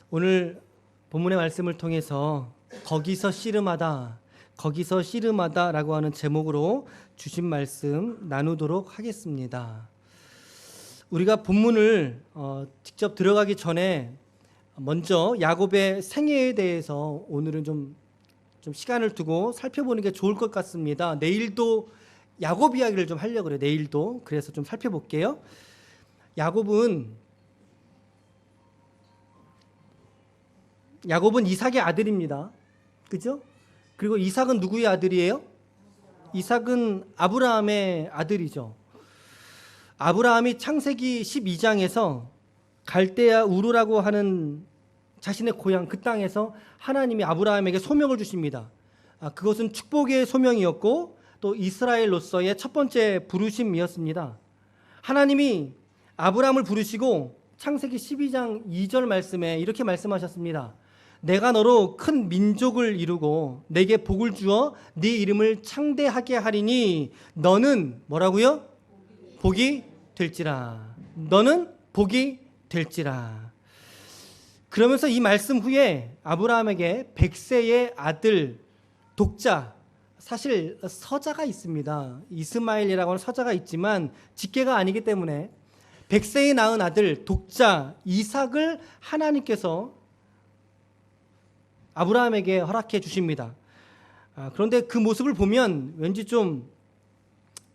오늘 본문의 말씀을 통해서 거기서 씨름하다라고 하는 제목으로 주신 말씀 나누도록 하겠습니다. 우리가 본문을 직접 들어가기 전에 먼저 야곱의 생애에 대해서 오늘은 좀 시간을 두고 살펴보는 게 좋을 것 같습니다. 내일도 야곱 이야기를 좀 하려고 그래요. 내일도. 그래서 좀 살펴볼게요. 야곱은 이삭의 아들입니다. 그죠? 그리고 이삭은 누구의 아들이에요? 이삭은 아브라함의 아들이죠. 아브라함이 창세기 12장에서 갈대아 우르라고 하는 자신의 고향 그 땅에서 하나님이 아브라함에게 소명을 주십니다. 그것은 축복의 소명이었고 또 이스라엘로서의 첫 번째 부르심이었습니다. 하나님이 아브라함을 부르시고 창세기 12장 2절 말씀에 이렇게 말씀하셨습니다. 내가 너로 큰 민족을 이루고 내게 복을 주어 네 이름을 창대하게 하리니 너는 뭐라고요? 복이 될지라. 너는 복이 될지라. 그러면서 이 말씀 후에 아브라함에게 100세의 아들 독자, 사실 서자가 있습니다. 이스마엘이라고 하는 서자가 있지만 직계가 아니기 때문에 100세에 낳은 아들 독자 이삭을 하나님께서 아브라함에게 허락해 주십니다. 그런데 그 모습을 보면 왠지 좀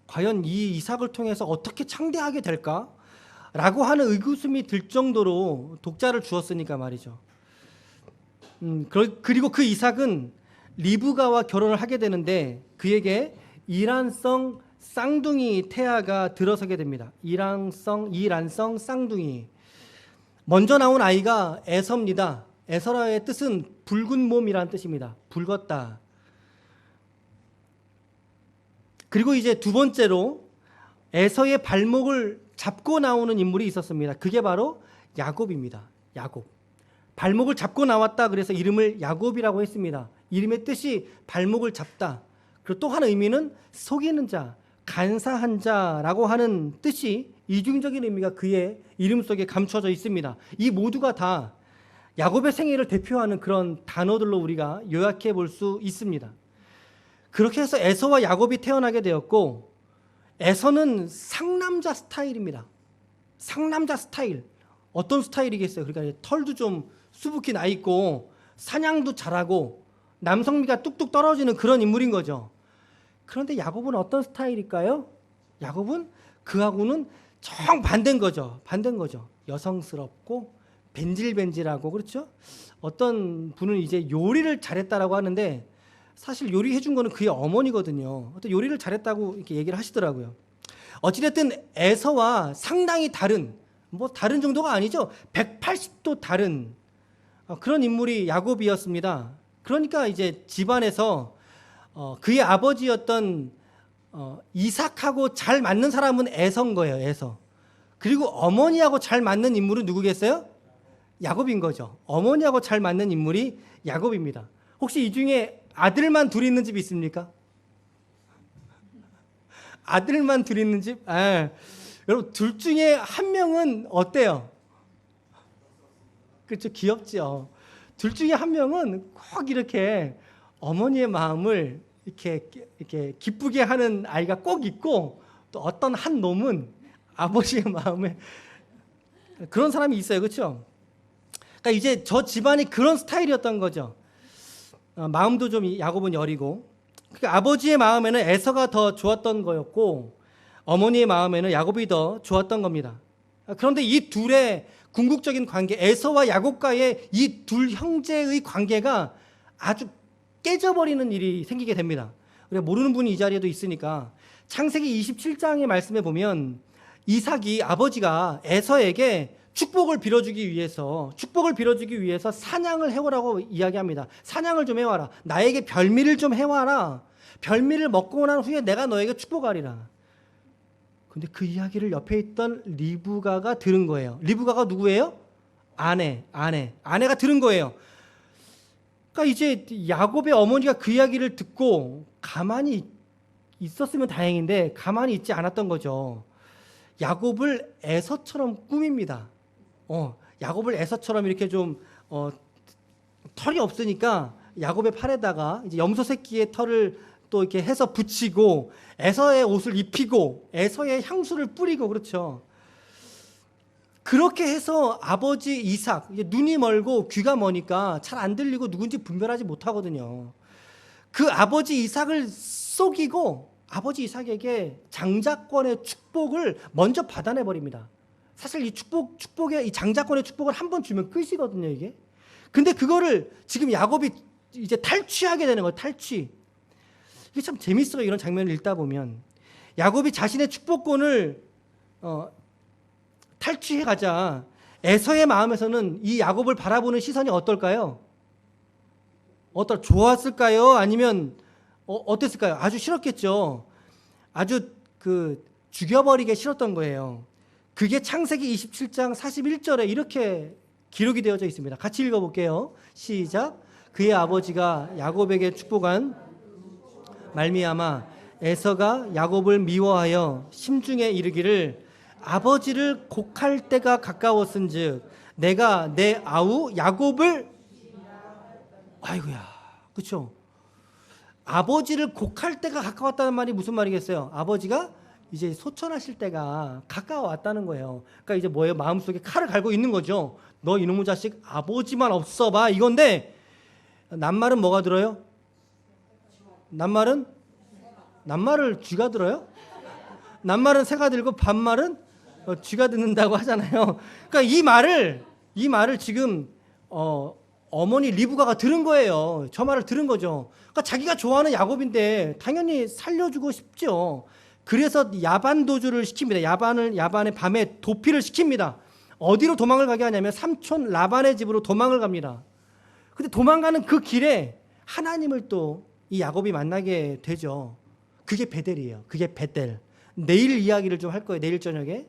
과연 이 이삭을 통해서 어떻게 창대하게 될까? 라고 하는 의구심이 들 정도로 독자를 주었으니까 말이죠. 그리고 그 이삭은 리브가와 결혼을 하게 되는데 그에게 이란성 쌍둥이 태아가 들어서게 됩니다. 이란성 쌍둥이. 먼저 나온 아이가 에서입니다. 에서라의 뜻은 붉은 몸이라는 뜻입니다. 붉었다. 그리고 이제 두 번째로 에서의 발목을 잡고 나오는 인물이 있었습니다. 그게 바로 야곱입니다. 야곱. 발목을 잡고 나왔다 그래서 이름을 야곱이라고 했습니다. 이름의 뜻이 발목을 잡다. 그리고 또 하나 의미는 속이는 자, 간사한 자라고 하는 뜻이 이중적인 의미가 그의 이름 속에 감춰져 있습니다. 이 모두가 다 야곱의 생애를 대표하는 그런 단어들로 우리가 요약해 볼 수 있습니다. 그렇게 해서 에서와 야곱이 태어나게 되었고 에서는 상남자 스타일입니다. 상남자 스타일. 어떤 스타일이겠어요? 그러니까 털도 좀 수북히 나 있고 사냥도 잘하고 남성미가 뚝뚝 떨어지는 그런 인물인 거죠. 그런데 야곱은 어떤 스타일일까요? 야곱은 그하고는 정반대인 거죠. 반대인 거죠. 여성스럽고 벤질벤질하고 그렇죠? 어떤 분은 이제 요리를 잘했다라고 하는데 사실 요리해 준 거는 그의 어머니거든요. 어떤 요리를 잘했다고 이렇게 얘기를 하시더라고요. 어찌됐든 에서와 상당히 다른, 다른 정도가 아니죠. 180도 다른 그런 인물이 야곱이었습니다. 그러니까 이제 집안에서 그의 아버지였던 이삭하고 잘 맞는 사람은 에서인 거예요. 에서. 그리고 어머니하고 잘 맞는 인물은 누구겠어요? 야곱인 거죠. 어머니하고 잘 맞는 인물이 야곱입니다. 혹시 이 중에 아들만 둘이 있는 집 있습니까? 아들만 둘이 있는 집? 여러분 둘 중에 한 명은 어때요? 그렇죠. 귀엽죠. 둘 중에 한 명은 꼭 이렇게 어머니의 마음을 이렇게 기쁘게 하는 아이가 꼭 있고 또 어떤 한 놈은 아버지의 마음에 그런 사람이 있어요. 그렇죠? 그러니까 이제 저 집안이 그런 스타일이었던 거죠. 마음도 좀 야곱은 여리고 그러니까 아버지의 마음에는 에서가 더 좋았던 거였고 어머니의 마음에는 야곱이 더 좋았던 겁니다. 그런데 이 둘의 궁극적인 관계, 에서와 야곱과의 이 둘 형제의 관계가 아주 깨져버리는 일이 생기게 됩니다. 우리가 모르는 분이 이 자리에도 있으니까 창세기 27장의 말씀에 보면 이삭이 아버지가 에서에게 축복을 빌어주기 위해서 사냥을 해오라고 이야기합니다. 사냥을 좀 해와라. 나에게 별미를 좀 해와라. 별미를 먹고 난 후에 내가 너에게 축복하리라. 근데 그 이야기를 옆에 있던 리브가가 들은 거예요. 리브가가 누구예요? 아내가 들은 거예요. 그러니까 이제 야곱의 어머니가 그 이야기를 듣고 가만히 있었으면 다행인데 가만히 있지 않았던 거죠. 야곱을 에서처럼 꾸밉니다. 야곱을 에서처럼 이렇게 좀 어, 털이 없으니까 야곱의 팔에다가 이제 염소 새끼의 털을 또 이렇게 해서 붙이고 에서의 옷을 입히고 에서의 향수를 뿌리고 그렇죠. 그렇게 해서 아버지 이삭, 이제 눈이 멀고 귀가 머니까 잘 안 들리고 누군지 분별하지 못하거든요. 그 아버지 이삭을 속이고 아버지 이삭에게 장자권의 축복을 먼저 받아내 버립니다. 사실 이 축복의 이 장자권의 축복을 한 번 주면 끝이거든요, 이게. 근데 그거를 지금 야곱이 이제 탈취하게 되는 거예요, 탈취. 이게 참 재밌어요, 이런 장면을 읽다 보면. 야곱이 자신의 축복권을 탈취해 가자 에서의 마음에서는 이 야곱을 바라보는 시선이 어떨까요? 좋았을까요? 아니면 어땠을까요? 아주 싫었겠죠. 아주 죽여버리게 싫었던 거예요. 그게 창세기 27장 41절에 이렇게 기록이 되어져 있습니다. 같이 읽어볼게요. 시작. 그의 아버지가 야곱에게 축복한 말미암아 에서가 야곱을 미워하여 심중에 이르기를 아버지를 곡할 때가 가까웠은즉 내가 내 아우 야곱을 아이고야, 그렇죠? 아버지를 곡할 때가 가까웠다는 말이 무슨 말이겠어요? 아버지가 이제 소천하실 때가 가까워왔다는 거예요. 그러니까 이제 뭐예요? 마음속에 칼을 갈고 있는 거죠. 너 이놈의 자식 아버지만 없어봐 이건데 낱말은 뭐가 들어요? 낱말을 쥐가 들어요? 낱말은 새가 들고 반말은 쥐가 듣는다고 하잖아요. 그러니까 이 말을 지금 어머니 리브가가 들은 거예요. 저 말을 들은 거죠. 그러니까 자기가 좋아하는 야곱인데 당연히 살려주고 싶죠. 그래서 야반도주를 시킵니다. 야반의 밤에 도피를 시킵니다. 어디로 도망을 가게 하냐면 삼촌 라반의 집으로 도망을 갑니다. 근데 도망가는 그 길에 하나님을 또 이 야곱이 만나게 되죠. 그게 베델이에요. 그게 베델. 내일 이야기를 좀 할 거예요. 내일 저녁에.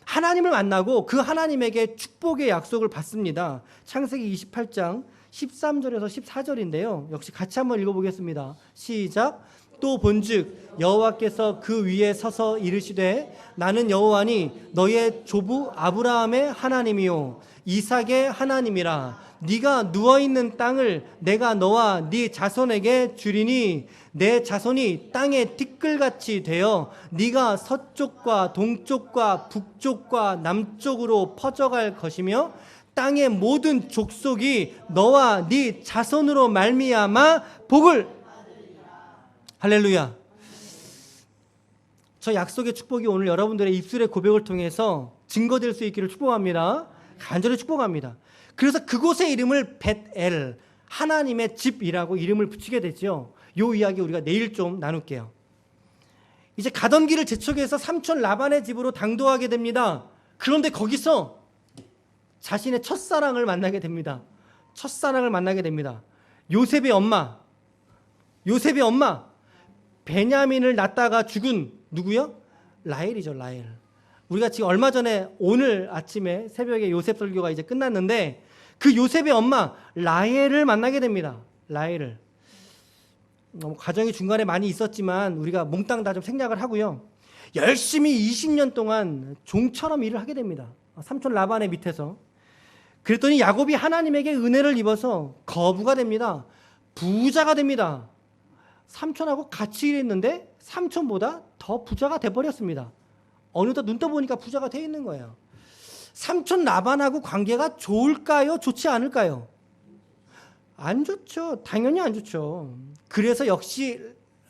하나님을 만나고 그 하나님에게 축복의 약속을 받습니다. 창세기 28장 13절에서 14절인데요. 역시 같이 한번 읽어보겠습니다. 시작. 또 본즉 여호와께서 그 위에 서서 이르시되 나는 여호와니 너의 조부 아브라함의 하나님이요 이삭의 하나님이라. 네가 누워있는 땅을 내가 너와 네 자손에게 주리니 내 자손이 땅의 티끌같이 되어 네가 서쪽과 동쪽과 북쪽과 남쪽으로 퍼져갈 것이며 땅의 모든 족속이 너와 네 자손으로 말미암아 복을 할렐루야. 저 약속의 축복이 오늘 여러분들의 입술의 고백을 통해서 증거될 수 있기를 축복합니다. 간절히 축복합니다. 그래서 그곳의 이름을 벳엘, 하나님의 집이라고 이름을 붙이게 되죠. 이 이야기 우리가 내일 좀 나눌게요. 이제 가던 길을 재촉해서 삼촌 라반의 집으로 당도하게 됩니다. 그런데 거기서 자신의 첫사랑을 만나게 됩니다. 첫사랑을 만나게 됩니다. 요셉의 엄마 베냐민을 낳다가 죽은 누구요? 라헬이죠. 라헬. 우리가 지금 얼마 전에 오늘 아침에 새벽에 요셉 설교가 이제 끝났는데 그 요셉의 엄마 라헬을 만나게 됩니다. 라헬을. 과정이 중간에 많이 있었지만 우리가 몽땅 다 좀 생략을 하고요. 열심히 20년 동안 종처럼 일을 하게 됩니다. 삼촌 라반의 밑에서. 그랬더니 야곱이 하나님에게 은혜를 입어서 거부가 됩니다. 부자가 됩니다. 삼촌하고 같이 일했는데 삼촌보다 더 부자가 돼버렸습니다. 어느덧 눈 떠보니까 부자가 돼 있는 거예요. 삼촌 라반하고 관계가 좋을까요? 좋지 않을까요? 안 좋죠. 당연히 안 좋죠. 그래서 역시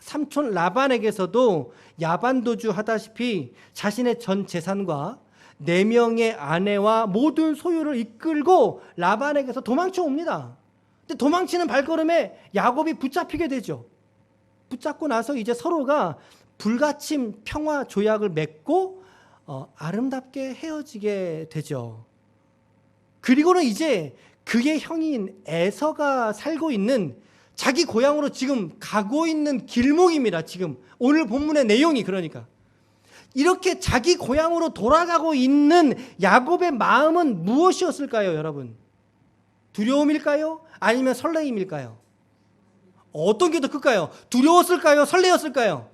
삼촌 라반에게서도 야반도주 하다시피 자신의 전 재산과 4명의 아내와 모든 소유를 이끌고 라반에게서 도망쳐 옵니다. 근데 도망치는 발걸음에 야곱이 붙잡히게 되죠. 붙잡고 나서 이제 서로가 불가침 평화 조약을 맺고 아름답게 헤어지게 되죠. 그리고는 이제 그의 형인 에서가 살고 있는 자기 고향으로 지금 가고 있는 길목입니다. 지금 오늘 본문의 내용이 그러니까 이렇게 자기 고향으로 돌아가고 있는 야곱의 마음은 무엇이었을까요, 여러분? 두려움일까요? 아니면 설레임일까요? 어떤 게 더 클까요? 두려웠을까요? 설레었을까요?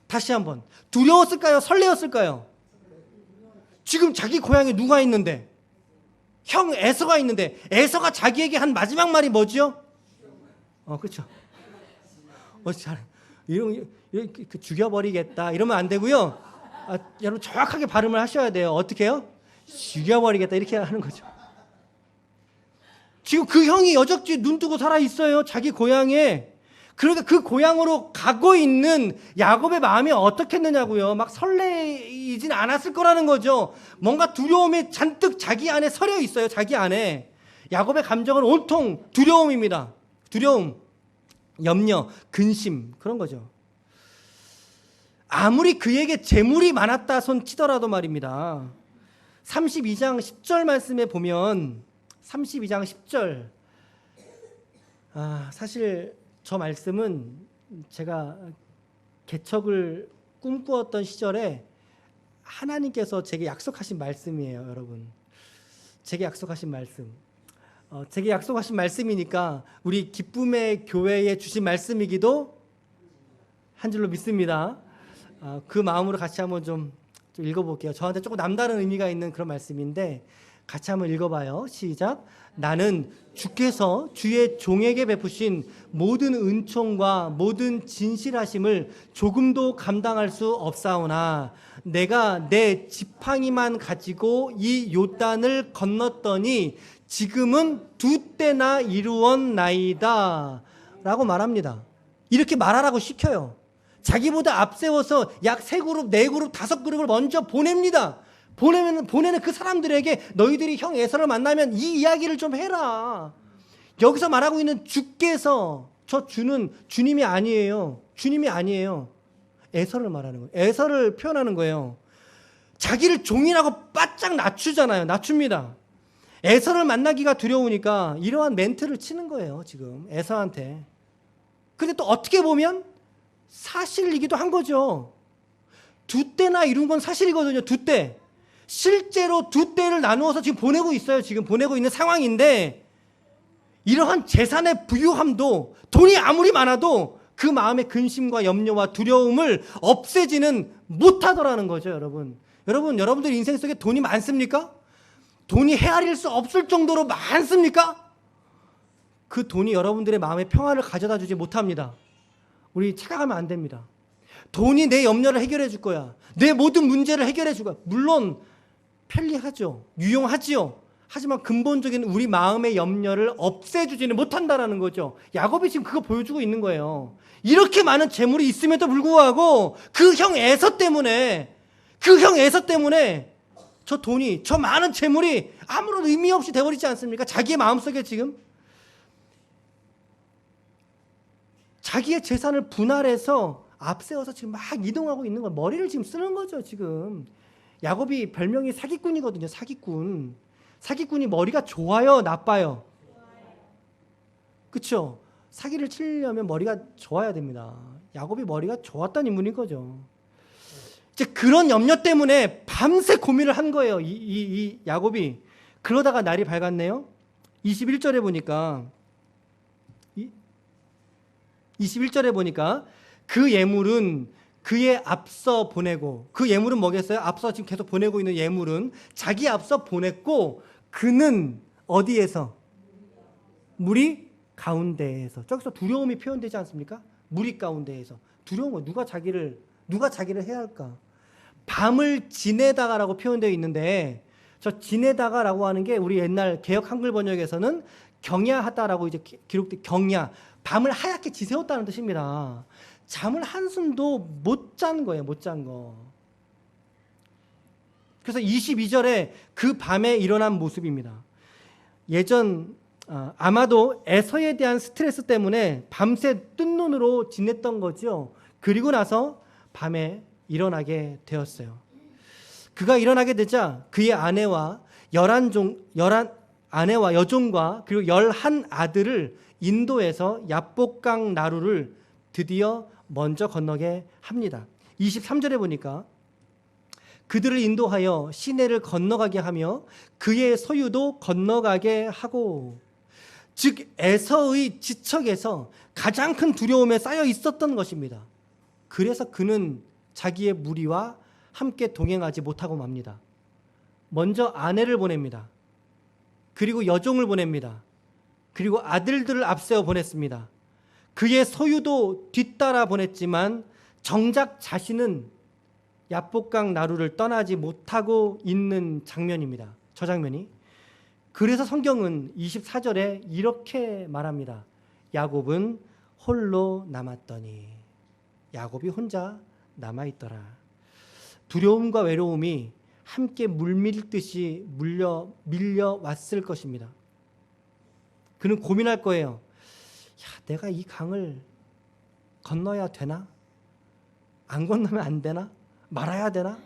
다시 한번. 두려웠을까요? 설레었을까요? 지금 자기 고향에 누가 있는데? 형 에서가 있는데 에서가 자기에게 한 마지막 말이 뭐지요? 그렇죠. 이런 죽여버리겠다 이러면 안 되고요. 여러분 정확하게 발음을 하셔야 돼요. 어떻게 해요? 죽여버리겠다 이렇게 하는 거죠. 지금 그 형이 여적지 눈 뜨고 살아 있어요. 자기 고향에. 그러니까 그 고향으로 가고 있는 야곱의 마음이 어떻겠느냐고요. 막 설레이진 않았을 거라는 거죠. 뭔가 두려움이 잔뜩 자기 안에 서려 있어요. 자기 안에. 야곱의 감정은 온통 두려움입니다. 두려움, 염려, 근심 그런 거죠. 아무리 그에게 재물이 많았다 손 치더라도 말입니다. 32장 10절 말씀에 보면 32장 10절 사실 저 말씀은 제가 개척을 꿈꾸었던 시절에 하나님께서 제게 약속하신 말씀이에요. 여러분 제게 약속하신 말씀 제게 약속하신 말씀이니까 우리 기쁨의 교회에 주신 말씀이기도 한 줄로 믿습니다. 그 마음으로 같이 한번 좀 읽어볼게요. 저한테 조금 남다른 의미가 있는 그런 말씀인데 같이 한번 읽어봐요. 시작. 나는 주께서 주의 종에게 베푸신 모든 은총과 모든 진실하심을 조금도 감당할 수 없사오나 내가 내 지팡이만 가지고 이 요단을 건넜더니 지금은 2때나 이루었나이다 라고 말합니다. 이렇게 말하라고 시켜요. 자기보다 앞세워서 약 3그룹, 4그룹, 5그룹을 먼저 보냅니다. 보내는 그 사람들에게 너희들이 형 에서를 만나면 이 이야기를 좀 해라. 여기서 말하고 있는 주께서 저 주는 주님이 아니에요. 주님이 아니에요. 에서를 말하는 거예요. 에서를 표현하는 거예요. 자기를 종이라고 바짝 낮추잖아요. 낮춥니다. 에서를 만나기가 두려우니까 이러한 멘트를 치는 거예요. 지금 에서한테. 근데 또 어떻게 보면 사실이기도 한 거죠. 2때나 이룬 건 사실이거든요. 2때. 실제로 2때를 나누어서 지금 보내고 있어요. 지금 보내고 있는 상황인데 이러한 재산의 부유함도 돈이 아무리 많아도 그 마음의 근심과 염려와 두려움을 없애지는 못하더라는 거죠. 여러분들 인생 속에 돈이 많습니까? 돈이 헤아릴 수 없을 정도로 많습니까? 그 돈이 여러분들의 마음의 평안을 가져다 주지 못합니다. 우리 착각하면 안 됩니다. 돈이 내 염려를 해결해 줄 거야. 내 모든 문제를 해결해 줄 거야. 물론 편리하죠. 유용하지요. 하지만 근본적인 우리 마음의 염려를 없애주지는 못한다라는 거죠. 야곱이 지금 그거 보여주고 있는 거예요. 이렇게 많은 재물이 있음에도 불구하고 그 형 에서 때문에 저 돈이, 저 많은 재물이 아무런 의미 없이 돼버리지 않습니까? 자기의 마음속에 지금 자기의 재산을 분할해서 앞세워서 지금 막 이동하고 있는 거, 머리를 지금 쓰는 거죠. 지금 야곱이 별명이 사기꾼이거든요. 사기꾼. 사기꾼이 머리가 좋아요, 나빠요? 그렇죠? 사기를 치려면 머리가 좋아야 됩니다. 야곱이 머리가 좋았던 인물인 거죠. 이제 그런 염려 때문에 밤새 고민을 한 거예요. 이 야곱이. 그러다가 날이 밝았네요. 21절에 보니까 그 예물은 그의 앞서 보내고, 그 예물은 뭐겠어요? 앞서 지금 계속 보내고 있는 예물은 자기 앞서 보냈고 그는 어디에서? 무리 가운데에서. 저기서 두려움이 표현되지 않습니까? 무리 가운데에서. 두려움은 누가 자기를 해야 할까? 밤을 지내다가라고 표현되어 있는데 저 지내다가라고 하는 게 우리 옛날 개역 한글 번역에서는 경야하다라고 이제 기록된 경야. 밤을 하얗게 지새웠다는 뜻입니다. 잠을 한숨도 못 잔 거예요. 못 잔 거. 그래서 22절에 그 밤에 일어난 모습입니다. 아마도 에서에 대한 스트레스 때문에 밤새 뜬 눈으로 지냈던 거죠. 그리고 나서 밤에 일어나게 되었어요. 그가 일어나게 되자 그의 아내와 여종과 그리고 11 아들을 인도에서 야복강 나루를 드디어 먼저 건너게 합니다. 23절에 보니까 그들을 인도하여 시내를 건너가게 하며 그의 소유도 건너가게 하고, 즉 에서의 지척에서 가장 큰 두려움에 쌓여 있었던 것입니다. 그래서 그는 자기의 무리와 함께 동행하지 못하고 맙니다. 먼저 아내를 보냅니다. 그리고 여종을 보냅니다. 그리고 아들들을 앞세워 보냈습니다. 그의 소유도 뒤따라 보냈지만 정작 자신은 야복강 나루를 떠나지 못하고 있는 장면입니다. 저 장면이. 그래서 성경은 24절에 이렇게 말합니다. 야곱은 홀로 남았더니. 야곱이 혼자 남아있더라. 두려움과 외로움이 함께 물밀듯이 밀려왔을 것입니다. 그는 고민할 거예요. 내가 이 강을 건너야 되나? 안 건너면 안 되나? 말아야 되나?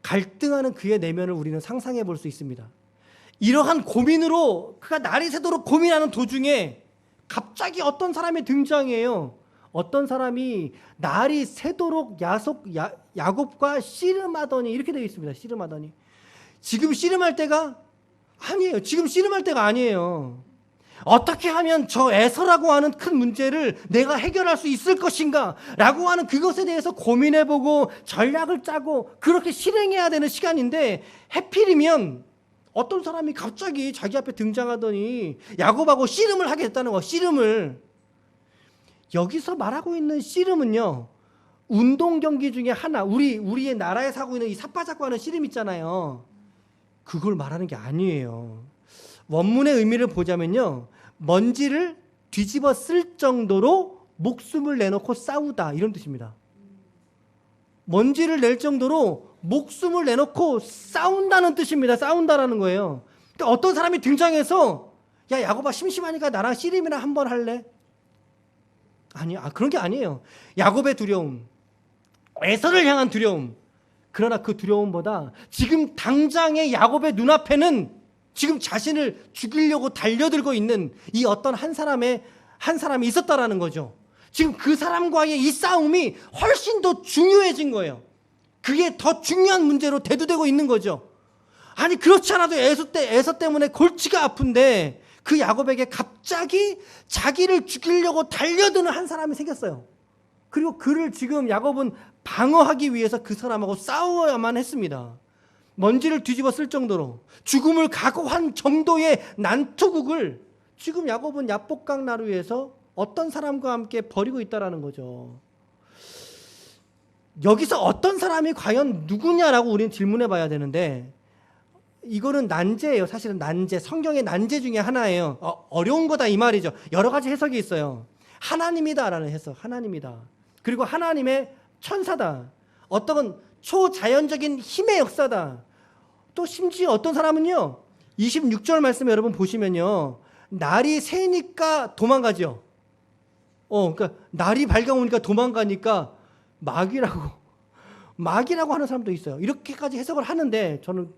갈등하는 그의 내면을 우리는 상상해 볼 수 있습니다. 이러한 고민으로 그가 날이 새도록 고민하는 도중에 갑자기 어떤 사람이 등장해요. 어떤 사람이 날이 새도록 야곱과 씨름하더니, 이렇게 되어 있습니다. 씨름하더니. 지금 씨름할 때가 아니에요. 지금 씨름할 때가 아니에요. 어떻게 하면 저 에서라고 하는 큰 문제를 내가 해결할 수 있을 것인가 라고 하는 그것에 대해서 고민해보고 전략을 짜고 그렇게 실행해야 되는 시간인데, 해필이면 어떤 사람이 갑자기 자기 앞에 등장하더니 야곱하고 씨름을 하게 됐다는 거. 씨름을. 여기서 말하고 있는 씨름은요, 운동 경기 중에 하나, 우리의 나라에서 하고 있는 이 삿바잡고 하는 씨름 있잖아요. 그걸 말하는 게 아니에요. 원문의 의미를 보자면요, 먼지를 뒤집어 쓸 정도로 목숨을 내놓고 싸우다, 이런 뜻입니다. 먼지를 낼 정도로 목숨을 내놓고 싸운다는 뜻입니다. 싸운다라는 거예요. 그러니까 어떤 사람이 등장해서 야, 야곱아, 심심하니까 나랑 씨름이나 한번 할래? 그런 게 아니에요. 야곱의 두려움, 에서를 향한 두려움. 그러나 그 두려움보다 지금 당장의 야곱의 눈앞에는 지금 자신을 죽이려고 달려들고 있는 이 어떤 한 사람이 있었다라는 거죠. 지금 그 사람과의 이 싸움이 훨씬 더 중요해진 거예요. 그게 더 중요한 문제로 대두되고 있는 거죠. 아니, 그렇지 않아도 에서 때문에 골치가 아픈데 그 야곱에게 갑자기 자기를 죽이려고 달려드는 한 사람이 생겼어요. 그리고 그를 지금 야곱은 방어하기 위해서 그 사람하고 싸워야만 했습니다. 먼지를 뒤집어 쓸 정도로 죽음을 각오한 정도의 난투극을 지금 야곱은 야복강 나루에서 어떤 사람과 함께 벌이고 있다는 거죠. 여기서 어떤 사람이 과연 누구냐라고 우리는 질문해 봐야 되는데, 이거는 난제예요. 사실은 난제, 성경의 난제 중에 하나예요. 어려운 거다 이 말이죠. 여러 가지 해석이 있어요. 하나님이다라는 해석, 하나님이다. 그리고 하나님의 천사다. 어떤 초자연적인 힘의 역사다. 또 심지어 어떤 사람은요, 26절 말씀 여러분 보시면요, 날이 새니까 도망가죠. 그러니까 날이 밝아오니까 도망가니까 마귀라고 하는 사람도 있어요. 이렇게까지 해석을 하는데 저는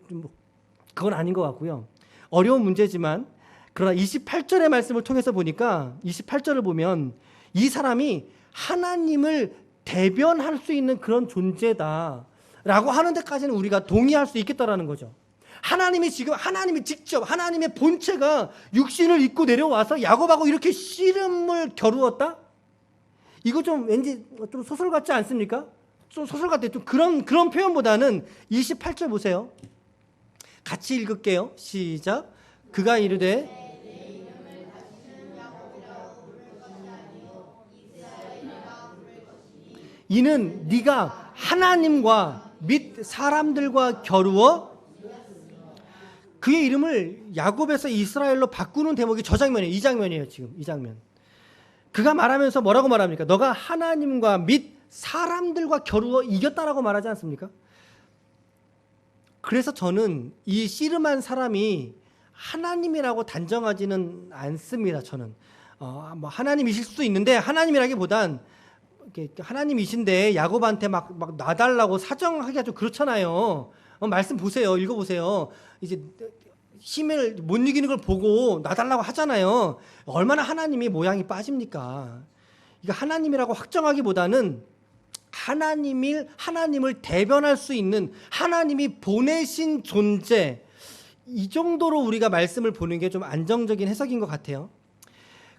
그건 아닌 것 같고요. 어려운 문제지만, 그러나 28절의 말씀을 통해서 보니까 28절을 보면 이 사람이 하나님을 대변할 수 있는 그런 존재다라고 하는 데까지는 우리가 동의할 수 있겠다라는 거죠. 하나님이 직접 하나님의 본체가 육신을 입고 내려와서 야곱하고 이렇게 씨름을 겨루었다? 이거 좀 왠지 좀 소설 같지 않습니까? 좀 소설 같아요. 좀 그런 표현보다는 28절 보세요. 같이 읽을게요. 시작. 그가 이르되 이는 네가 하나님과 및 사람들과 겨루어, 그의 이름을 야곱에서 이스라엘로 바꾸는 대목이 저 장면이에요. 이 장면이에요. 지금 이 장면. 그가 말하면서 뭐라고 말합니까? 너가 하나님과 및 사람들과 겨루어 이겼다라고 말하지 않습니까? 그래서 저는 이 씨름한 사람이 하나님이라고 단정하지는 않습니다. 저는 뭐 하나님이실 수도 있는데, 하나님이라기보단 하나님이신데 야곱한테 막 놔달라고 사정하기가 좀 그렇잖아요. 말씀 보세요. 읽어보세요. 이제 힘을 못 이기는 걸 보고 놔달라고 하잖아요. 얼마나 하나님이 모양이 빠집니까? 이거 하나님이라고 확정하기보다는 하나님을 대변할 수 있는 하나님이 보내신 존재, 이 정도로 우리가 말씀을 보는 게 좀 안정적인 해석인 것 같아요.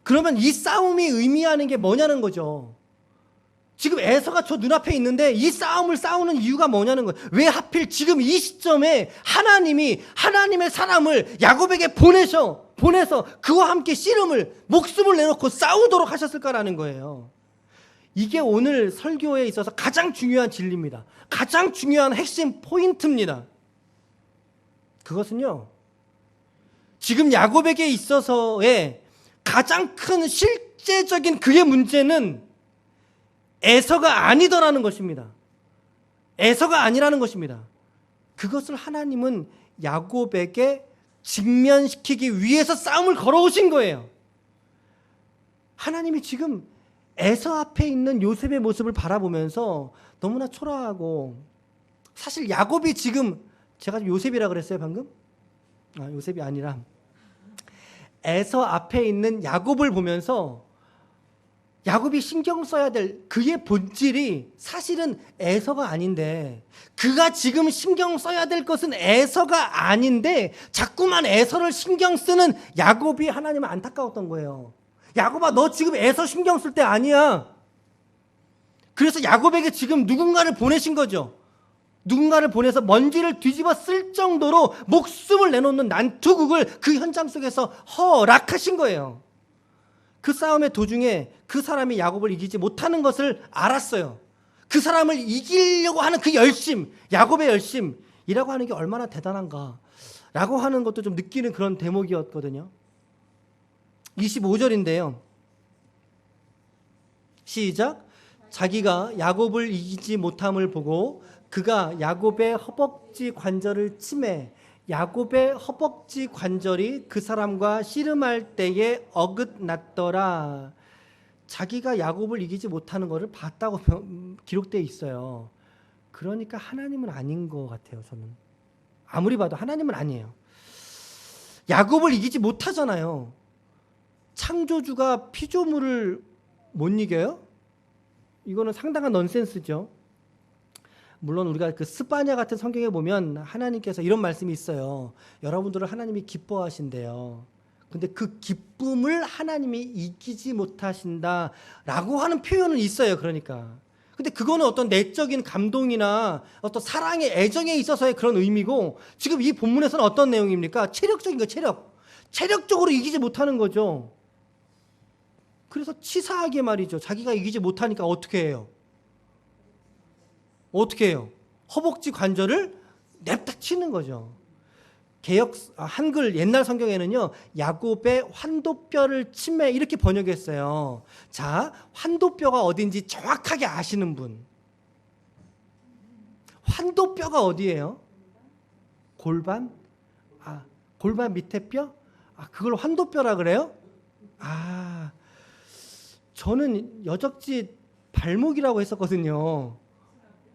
그러면 이 싸움이 의미하는 게 뭐냐는 거죠. 지금 에서가 저 눈앞에 있는데 이 싸움을 싸우는 이유가 뭐냐는 거예요. 왜 하필 지금 이 시점에 하나님이 하나님의 사람을 야곱에게 보내서 그와 함께 씨름을 목숨을 내놓고 싸우도록 하셨을까라는 거예요. 이게 오늘 설교에 있어서 가장 중요한 진리입니다. 가장 중요한 핵심 포인트입니다. 그것은요, 지금 야곱에게 있어서의 가장 큰 실제적인 그의 문제는 에서가 아니더라는 것입니다. 에서가 아니라는 것입니다. 그것을 하나님은 야곱에게 직면시키기 위해서 싸움을 걸어오신 거예요. 하나님이 지금 에서 앞에 있는 요셉의 모습을 바라보면서 너무나 초라하고, 사실 야곱이 지금, 제가 요셉이라 그랬어요 방금? 요셉이 아니라 에서 앞에 있는 야곱을 보면서 야곱이 신경 써야 될 그의 본질이 사실은 에서가 아닌데, 그가 지금 신경 써야 될 것은 에서가 아닌데 자꾸만 에서를 신경 쓰는 야곱이 하나님은 안타까웠던 거예요. 야곱아, 너 지금 에서 신경 쓸 때 아니야. 그래서 야곱에게 지금 누군가를 보내신 거죠. 누군가를 보내서 먼지를 뒤집어 쓸 정도로 목숨을 내놓는 난투극을 그 현장 속에서 허락하신 거예요. 그 싸움의 도중에 그 사람이 야곱을 이기지 못하는 것을 알았어요. 그 사람을 이기려고 하는 그 열심, 야곱의 열심이라고 하는 게 얼마나 대단한가 라고 하는 것도 좀 느끼는 그런 대목이었거든요. 25절인데요. 시작. 자기가 야곱을 이기지 못함을 보고 그가 야곱의 허벅지 관절을 치매 야곱의 허벅지 관절이 그 사람과 씨름할 때에 어긋났더라. 자기가 야곱을 이기지 못하는 것을 봤다고 기록되어 있어요. 그러니까 하나님은 아닌 것 같아요. 저는 아무리 봐도 하나님은 아니에요. 야곱을 이기지 못하잖아요. 창조주가 피조물을 못 이겨요? 이거는 상당한 넌센스죠. 물론 우리가 그 스바냐 같은 성경에 보면 하나님께서 이런 말씀이 있어요. 여러분들을 하나님이 기뻐하신대요. 근데 그 기쁨을 하나님이 이기지 못하신다라고 하는 표현은 있어요. 그러니까. 근데 그거는 어떤 내적인 감동이나 어떤 사랑의 애정에 있어서의 그런 의미고, 지금 이 본문에서는 어떤 내용입니까? 체력적인 거, 체력적으로 이기지 못하는 거죠. 그래서 치사하게 말이죠. 자기가 이기지 못하니까 어떻게 해요? 어떻게 해요? 허벅지 관절을 냅다 치는 거죠. 한글 옛날 성경에는요, 야곱의 환도뼈를 치매 이렇게 번역했어요. 자, 환도뼈가 어딘지 정확하게 아시는 분. 환도뼈가 어디예요? 골반? 골반 밑에 뼈? 그걸 환도뼈라 그래요? 저는 여적지 발목이라고 했었거든요.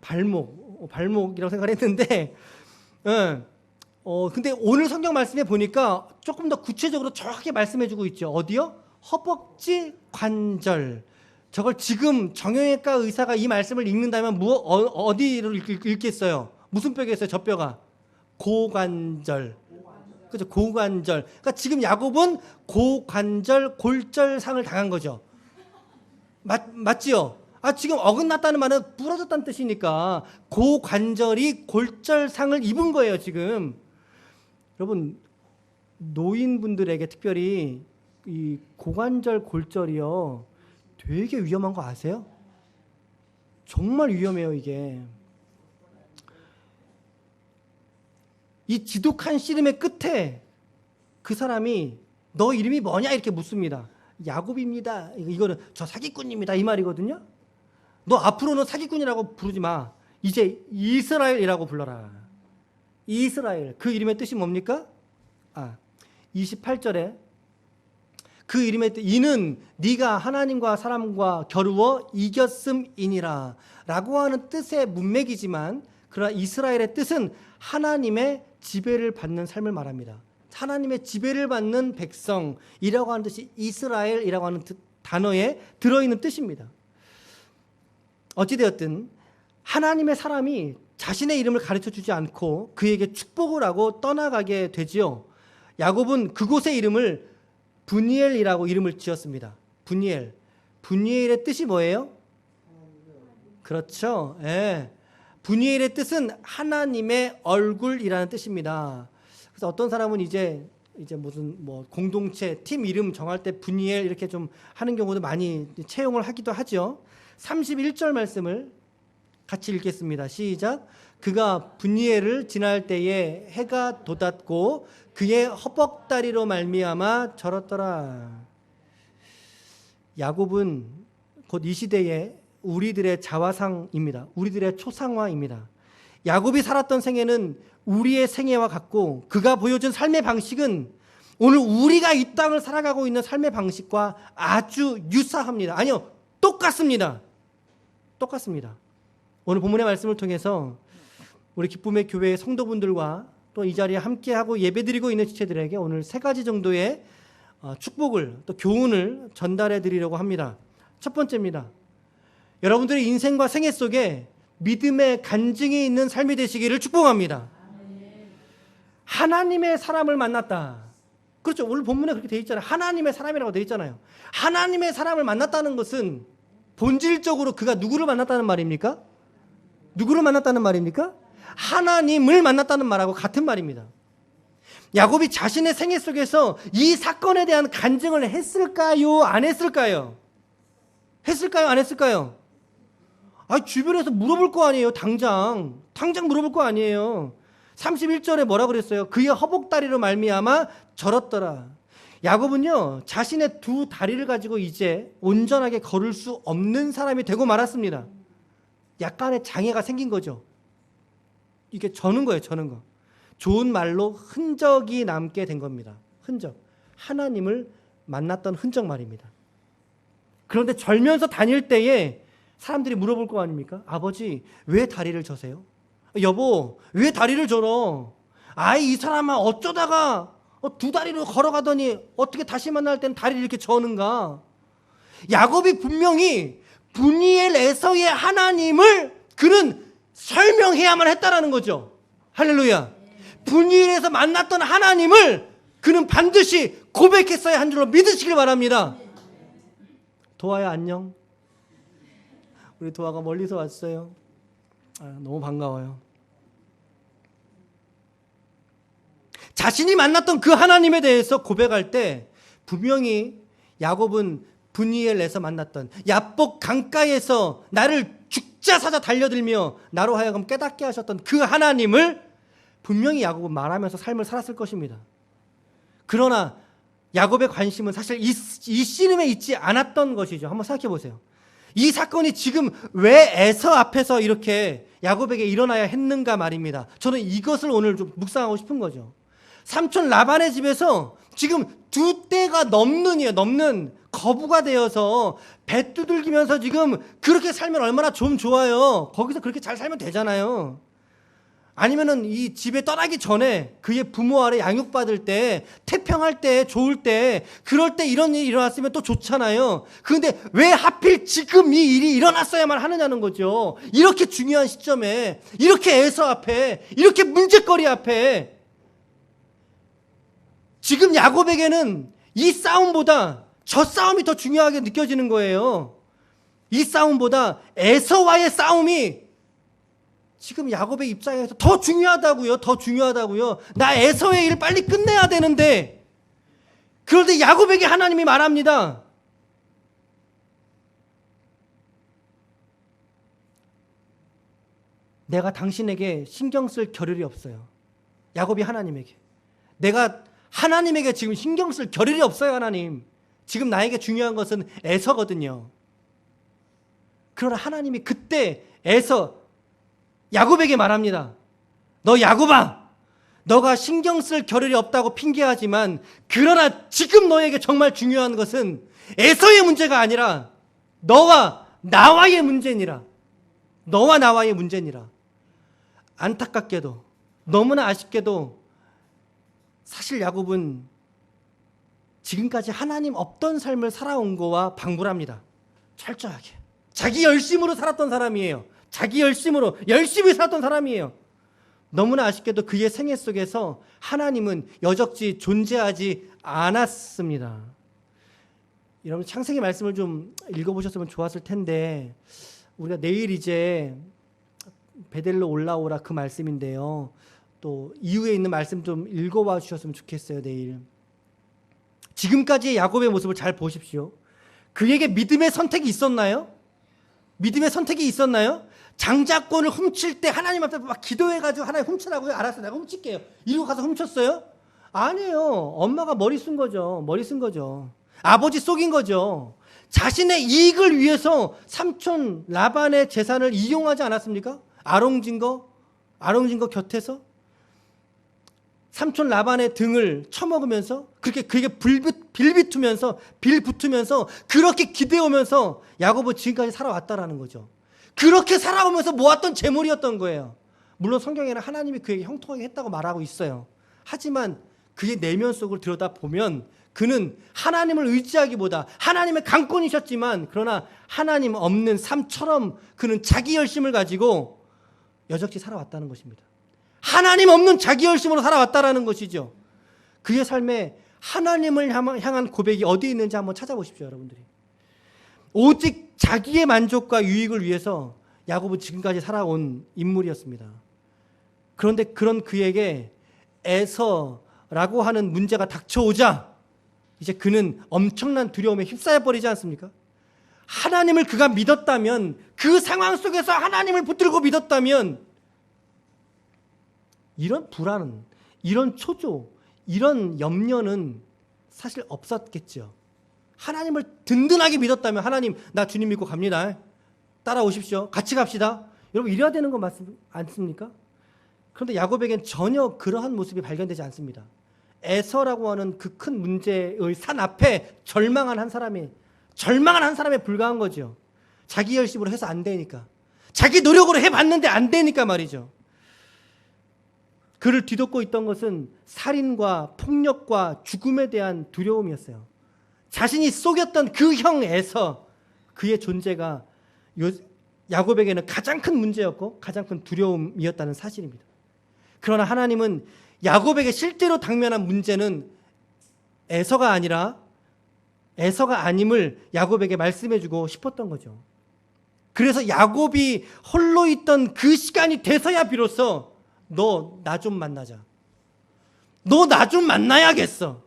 발목이라고 생각을 했는데, 근데 오늘 성경 말씀에 보니까 조금 더 구체적으로 정확하게 말씀해주고 있죠. 어디요? 허벅지 관절. 저걸 지금 정형외과 의사가 이 말씀을 읽는다면 어디를 읽겠어요? 무슨 뼈겠어요? 저 뼈가 고관절. 그죠? 고관절. 그러니까 지금 야곱은 고관절 골절상을 당한 거죠. 맞지요? 지금 어긋났다는 말은 부러졌다는 뜻이니까 고관절이 골절상을 입은 거예요, 지금. 여러분, 노인분들에게 특별히 이 고관절 골절이요, 되게 위험한 거 아세요? 정말 위험해요, 이게. 이 지독한 씨름의 끝에 그 사람이 너 이름이 뭐냐 이렇게 묻습니다. 야곱입니다. 이거는 저 사기꾼입니다. 이 말이거든요. 너 앞으로는 사기꾼이라고 부르지 마. 이제 이스라엘이라고 불러라. 이스라엘. 그 이름의 뜻이 뭡니까? 28절에 그 이름의 뜻, 이는 네가 하나님과 사람과 겨루어 이겼음이니라 라고 하는 뜻의 문맥이지만, 그러나 이스라엘의 뜻은 하나님의 지배를 받는 삶을 말합니다. 하나님의 지배를 받는 백성이라고 하는 뜻이 이스라엘이라고 하는 단어에 들어있는 뜻입니다. 어찌되었든 하나님의 사람이 자신의 이름을 가르쳐주지 않고 그에게 축복을 하고 떠나가게 되지요. 야곱은 그곳의 이름을 브니엘이라고 이름을 지었습니다. 브니엘의 뜻이 뭐예요? 그렇죠. 예. 분이엘의 뜻은 하나님의 얼굴이라는 뜻입니다. 그래서 어떤 사람은 이제 무슨 뭐 공동체 팀 이름 정할 때 분이엘 이렇게 좀 하는 경우도 많이 채용을 하기도 하죠. 31절 말씀을 같이 읽겠습니다. 시작. 그가 분이엘을 지날 때에 해가 돋았고 그의 허벅다리로 말미암아 절었더라. 야곱은 곧 이 시대에 우리들의 자화상입니다. 우리들의 초상화입니다. 야곱이 살았던 생애는 우리의 생애와 같고 그가 보여준 삶의 방식은 오늘 우리가 이 땅을 살아가고 있는 삶의 방식과 아주 유사합니다. 아니요, 똑같습니다. 똑같습니다. 오늘 본문의 말씀을 통해서 우리 기쁨의 교회 성도분들과 또 이 자리에 함께하고 예배드리고 있는 지체들에게 오늘 3가지 정도의 축복을 또 교훈을 전달해 드리려고 합니다. 첫 번째입니다. 여러분들의 인생과 생애 속에 믿음의 간증이 있는 삶이 되시기를 축복합니다. 하나님의 사람을 만났다. 그렇죠. 오늘 본문에 그렇게 되어 있잖아요. 하나님의 사람이라고 되어 있잖아요. 하나님의 사람을 만났다는 것은 본질적으로 그가 누구를 만났다는 말입니까? 누구를 만났다는 말입니까? 하나님을 만났다는 말하고 같은 말입니다. 야곱이 자신의 생애 속에서 이 사건에 대한 간증을 했을까요? 안 했을까요? 했을까요? 안 했을까요? 주변에서 물어볼 거 아니에요. 당장 물어볼 거 아니에요. 31절에 뭐라 그랬어요? 그의 허벅다리로 말미암아 절었더라. 야곱은요, 자신의 2 다리를 가지고 이제 온전하게 걸을 수 없는 사람이 되고 말았습니다. 약간의 장애가 생긴 거죠. 이게 저는 거예요. 저는 거. 좋은 말로 흔적이 남게 된 겁니다. 흔적. 하나님을 만났던 흔적 말입니다. 그런데 절면서 다닐 때에 사람들이 물어볼 거 아닙니까? 아버지, 왜 다리를 저세요? 여보, 왜 다리를 절어? 이 사람아 어쩌다가 2 다리로 걸어가더니 어떻게 다시 만날 때는 다리를 이렇게 저는가? 야곱이 분명히 분이엘 에서의 하나님을 그는 설명해야만 했다라는 거죠. 할렐루야. 분이엘에서 만났던 하나님을 그는 반드시 고백했어야 한 줄로 믿으시길 바랍니다. 도아야 안녕. 우리 도아가 멀리서 왔어요. 너무 반가워요. 자신이 만났던 그 하나님에 대해서 고백할 때 분명히 야곱은 분이엘에서 만났던 야복 강가에서 나를 죽자사자 달려들며 나로 하여금 깨닫게 하셨던 그 하나님을 분명히 야곱은 말하면서 삶을 살았을 것입니다. 그러나 야곱의 관심은 사실 이 씨름에 있지 않았던 것이죠. 한번 생각해 보세요. 이 사건이 지금 왜 에서 앞에서 이렇게 야곱에게 일어나야 했는가 말입니다. 저는 이것을 오늘 좀 묵상하고 싶은 거죠. 삼촌 라반의 집에서 지금 2대가 넘는 거부가 되어서 배 두들기면서 지금 그렇게 살면 얼마나 좀 좋아요. 거기서 그렇게 잘 살면 되잖아요. 아니면은 이 집에 떠나기 전에 그의 부모 아래 양육받을 때, 태평할 때, 좋을 때, 그럴 때 이런 일이 일어났으면 또 좋잖아요. 그런데 왜 하필 지금 이 일이 일어났어야만 하느냐는 거죠. 이렇게 중요한 시점에, 이렇게 에서 앞에, 이렇게 문제거리 앞에 지금 야곱에게는 이 싸움보다 저 싸움이 더 중요하게 느껴지는 거예요. 이 싸움보다 에서와의 싸움이 지금 야곱의 입장에서 더 중요하다고요. 더 중요하다고요. 나 에서의 일 빨리 끝내야 되는데, 그런데 야곱에게 하나님이 말합니다. 내가 당신에게 신경 쓸 겨를이 없어요. 야곱이 하나님에게. 내가 하나님에게 지금 신경 쓸 겨를이 없어요. 하나님. 지금 나에게 중요한 것은 에서거든요. 그러나 하나님이 그때 야곱에게 말합니다. 너 야곱아, 너가 신경 쓸 겨를이 없다고 핑계하지만 그러나 지금 너에게 정말 중요한 것은 에서의 문제가 아니라 너와 나와의 문제니라. 너와 나와의 문제니라. 안타깝게도, 너무나 아쉽게도 사실 야곱은 지금까지 하나님 없던 삶을 살아온 거와 방불합니다. 철저하게. 자기 열심으로 살았던 사람이에요. 자기 열심으로 열심히 살았던 사람이에요. 너무나 아쉽게도 그의 생애 속에서 하나님은 여적지 존재하지 않았습니다. 여러분 창세기 말씀을 좀 읽어보셨으면 좋았을 텐데 우리가 내일 이제 베델로 올라오라 그 말씀인데요. 또 이후에 있는 말씀 좀 읽어와 주셨으면 좋겠어요. 내일. 지금까지의 야곱의 모습을 잘 보십시오. 그에게 믿음의 선택이 있었나요? 믿음의 선택이 있었나요? 장자권을 훔칠 때 하나님 앞에 막 기도해가지고 하나님 훔치라고요? 알았어, 내가 훔칠게요. 이러고 가서 훔쳤어요? 아니에요. 엄마가 머리 쓴 거죠. 머리 쓴 거죠. 아버지 속인 거죠. 자신의 이익을 위해서 삼촌 라반의 재산을 이용하지 않았습니까? 아롱진 거 곁에서 삼촌 라반의 등을 쳐먹으면서 그게 빌붙으면서 그렇게 기대오면서 야곱은 지금까지 살아왔다라는 거죠. 그렇게 살아오면서 모았던 재물이었던 거예요. 물론 성경에는 하나님이 그에게 형통하게 했다고 말하고 있어요. 하지만 그의 내면 속을 들여다보면 그는 하나님을 의지하기보다 하나님의 강권이셨지만 그러나 하나님 없는 삶처럼 그는 자기 열심을 가지고 여적지 살아왔다는 것입니다. 하나님 없는 자기 열심으로 살아왔다라는 것이죠. 그의 삶에 하나님을 향한 고백이 어디에 있는지 한번 찾아보십시오, 여러분들이. 오직 자기의 만족과 유익을 위해서 야곱은 지금까지 살아온 인물이었습니다. 그런데 그런 그에게 에서라고 하는 문제가 닥쳐오자 이제 그는 엄청난 두려움에 휩싸여 버리지 않습니까? 하나님을 그가 믿었다면, 그 상황 속에서 하나님을 붙들고 믿었다면 이런 불안, 이런 초조, 이런 염려는 사실 없었겠죠. 하나님을 든든하게 믿었다면, 하나님 나 주님 믿고 갑니다, 따라오십시오, 같이 갑시다, 여러분 이래야 되는 거 맞지 않습니까? 그런데 야곱에겐 전혀 그러한 모습이 발견되지 않습니다. 에서라고 하는 그 큰 문제의 산 앞에 절망한 한 사람에 불과한 거죠. 자기 열심으로 해서 안 되니까, 자기 노력으로 해봤는데 안 되니까 말이죠. 그를 뒤덮고 있던 것은 살인과 폭력과 죽음에 대한 두려움이었어요. 자신이 속였던 그 형 에서, 그의 존재가 야곱에게는 가장 큰 문제였고 가장 큰 두려움이었다는 사실입니다. 그러나 하나님은 야곱에게 실제로 당면한 문제는 에서가 아님을 야곱에게 말씀해주고 싶었던 거죠. 그래서 야곱이 홀로 있던 그 시간이 돼서야 비로소 너 나 좀 만나자, 너 나 좀 만나야겠어,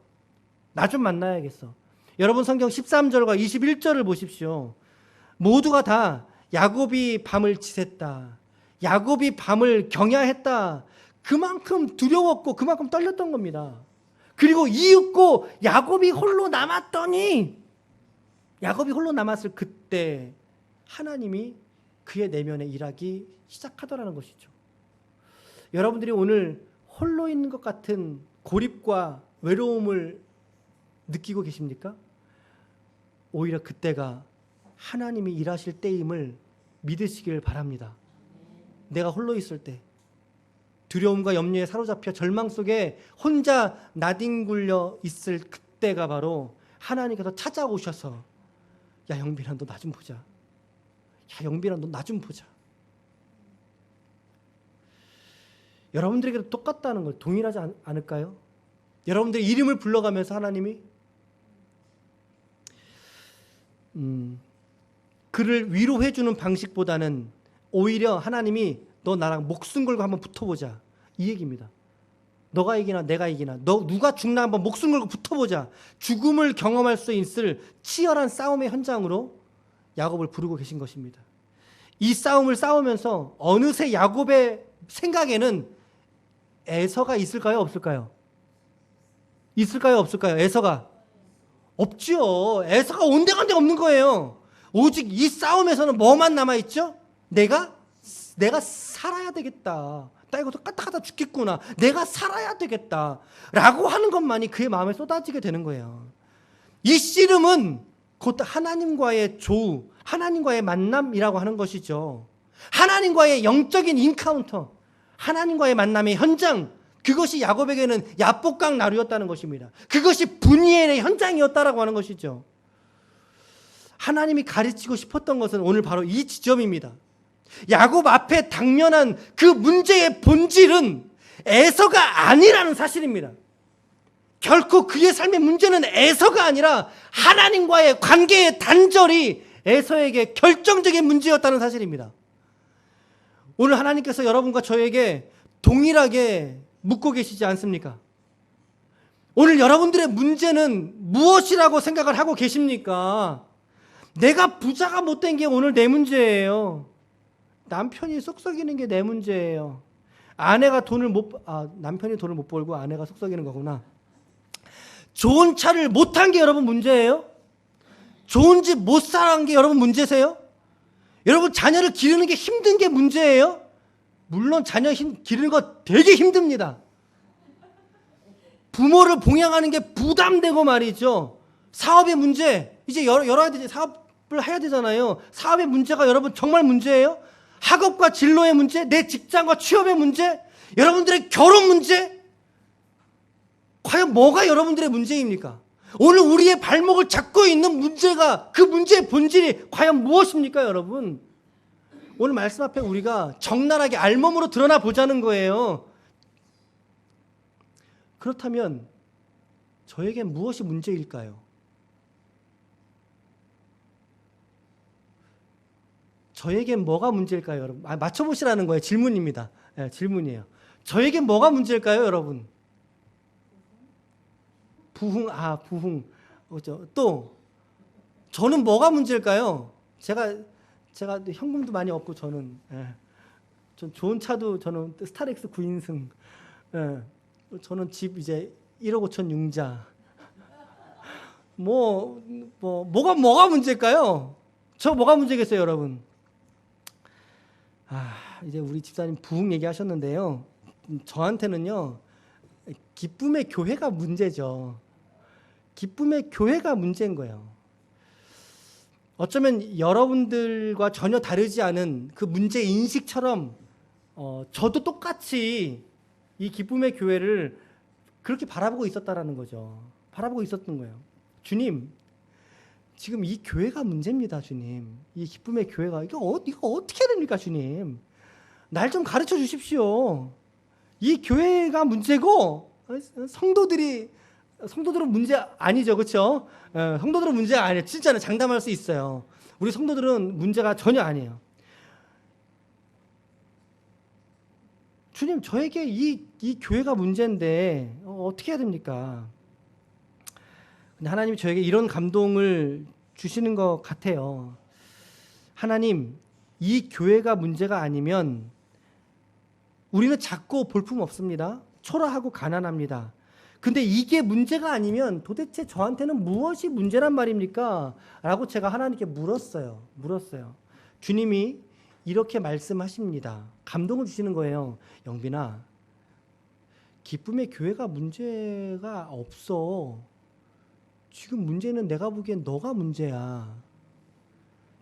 나 좀 만나야겠어. 여러분 성경 13절과 21절을 보십시오. 모두가 다 야곱이 밤을 지샜다, 야곱이 밤을 경야했다, 그만큼 두려웠고 그만큼 떨렸던 겁니다. 그리고 이윽고 야곱이 홀로 남았을 그때 하나님이 그의 내면에 일하기 시작하더라는 것이죠. 여러분들이 오늘 홀로 있는 것 같은 고립과 외로움을 느끼고 계십니까? 오히려 그때가 하나님이 일하실 때임을 믿으시길 바랍니다. 내가 홀로 있을 때, 두려움과 염려에 사로잡혀 절망 속에 혼자 나뒹굴려 있을 그때가 바로 하나님께서 찾아오셔서 야 영빈아 너 나 좀 보자, 야 영빈아 너 나 좀 보자. 여러분들에게도 똑같다는 걸 동일하지 않을까요? 여러분들의 이름을 불러가면서 하나님이 그를 위로해주는 방식보다는 오히려 하나님이 너 나랑 목숨 걸고 한번 붙어보자, 이 얘기입니다. 너가 이기나 내가 이기나, 너 누가 죽나 한번 목숨 걸고 붙어보자. 죽음을 경험할 수 있을 치열한 싸움의 현장으로 야곱을 부르고 계신 것입니다. 이 싸움을 싸우면서 어느새 야곱의 생각에는 에서가 있을까요, 없을까요? 있을까요, 없을까요? 에서가 없죠. 에서가 온데간데 없는 거예요. 오직 이 싸움에서는 뭐만 남아있죠? 내가 살아야 되겠다, 나 이거 까딱하다 죽겠구나, 내가 살아야 되겠다 라고 하는 것만이 그의 마음에 쏟아지게 되는 거예요. 이 씨름은 곧 하나님과의 조우, 하나님과의 만남이라고 하는 것이죠. 하나님과의 영적인 인카운터, 하나님과의 만남의 현장, 그것이 야곱에게는 야복강 나루였다는 것입니다. 그것이 분이엘의 현장이었다라고 하는 것이죠. 하나님이 가르치고 싶었던 것은 오늘 바로 이 지점입니다. 야곱 앞에 당면한 그 문제의 본질은 에서가 아니라는 사실입니다. 결코 그의 삶의 문제는 에서가 아니라 하나님과의 관계의 단절이 에서에게 결정적인 문제였다는 사실입니다. 오늘 하나님께서 여러분과 저에게 동일하게 묻고 계시지 않습니까? 오늘 여러분들의 문제는 무엇이라고 생각을 하고 계십니까? 내가 부자가 못된 게 오늘 내 문제예요. 남편이 쏙썩이는 게 내 문제예요. 남편이 돈을 못 벌고 아내가 쏙썩이는 거구나. 좋은 차를 못 탄 게 여러분 문제예요? 좋은 집 못 살아간 게 여러분 문제세요? 여러분 자녀를 기르는 게 힘든 게 문제예요? 물론 자녀 기르는 거 되게 힘듭니다. 부모를 봉양하는 게 부담되고 말이죠. 사업의 문제, 이제 열어야 되지, 사업을 해야 되잖아요. 사업의 문제가 여러분 정말 문제예요? 학업과 진로의 문제, 내 직장과 취업의 문제, 여러분들의 결혼 문제, 과연 뭐가 여러분들의 문제입니까? 오늘 우리의 발목을 잡고 있는 문제가, 그 문제의 본질이 과연 무엇입니까, 여러분? 오늘 말씀 앞에 우리가 적나라하게 알몸으로 드러나 보자는 거예요. 그렇다면 저에게 무엇이 문제일까요? 저에게 뭐가 문제일까요, 여러분? 맞춰보시라는 거예요. 질문입니다. 네, 질문이에요. 저에게 뭐가 문제일까요, 여러분? 부흥. 또 저는 뭐가 문제일까요? 제가 현금도 많이 없고 저는 전 좋은 차도 저는 스타렉스 9인승. 저는 집 이제 1억 5천 융자. 뭐가 문제일까요? 저 뭐가 문제겠어요, 여러분? 이제 우리 집사님 부흥 얘기하셨는데요. 저한테는요, 기쁨의 교회가 문제죠. 기쁨의 교회가 문제인 거예요. 어쩌면 여러분들과 전혀 다르지 않은 그 문제 인식처럼 저도 똑같이 이 기쁨의 교회를 그렇게 바라보고 있었다라는 거죠. 바라보고 있었던 거예요. 주님, 지금 이 교회가 문제입니다, 주님. 이 기쁨의 교회가 이거 어떻게 해야 됩니까, 주님? 날 좀 가르쳐 주십시오. 이 교회가 문제고 성도들은 문제 아니죠, 그렇죠? 성도들은 문제 아니에요. 진짜는 장담할 수 있어요. 우리 성도들은 문제가 전혀 아니에요. 주님, 저에게 이 교회가 문제인데 어떻게 해야 됩니까? 근데 하나님이 저에게 이런 감동을 주시는 것 같아요. 하나님, 이 교회가 문제가 아니면 우리는 작고 볼품 없습니다. 초라하고 가난합니다. 근데 이게 문제가 아니면 도대체 저한테는 무엇이 문제란 말입니까? 라고 제가 하나님께 물었어요. 주님이 이렇게 말씀하십니다. 감동을 주시는 거예요. 영빈아, 기쁨의 교회가 문제가 없어. 지금 문제는 내가 보기엔 너가 문제야.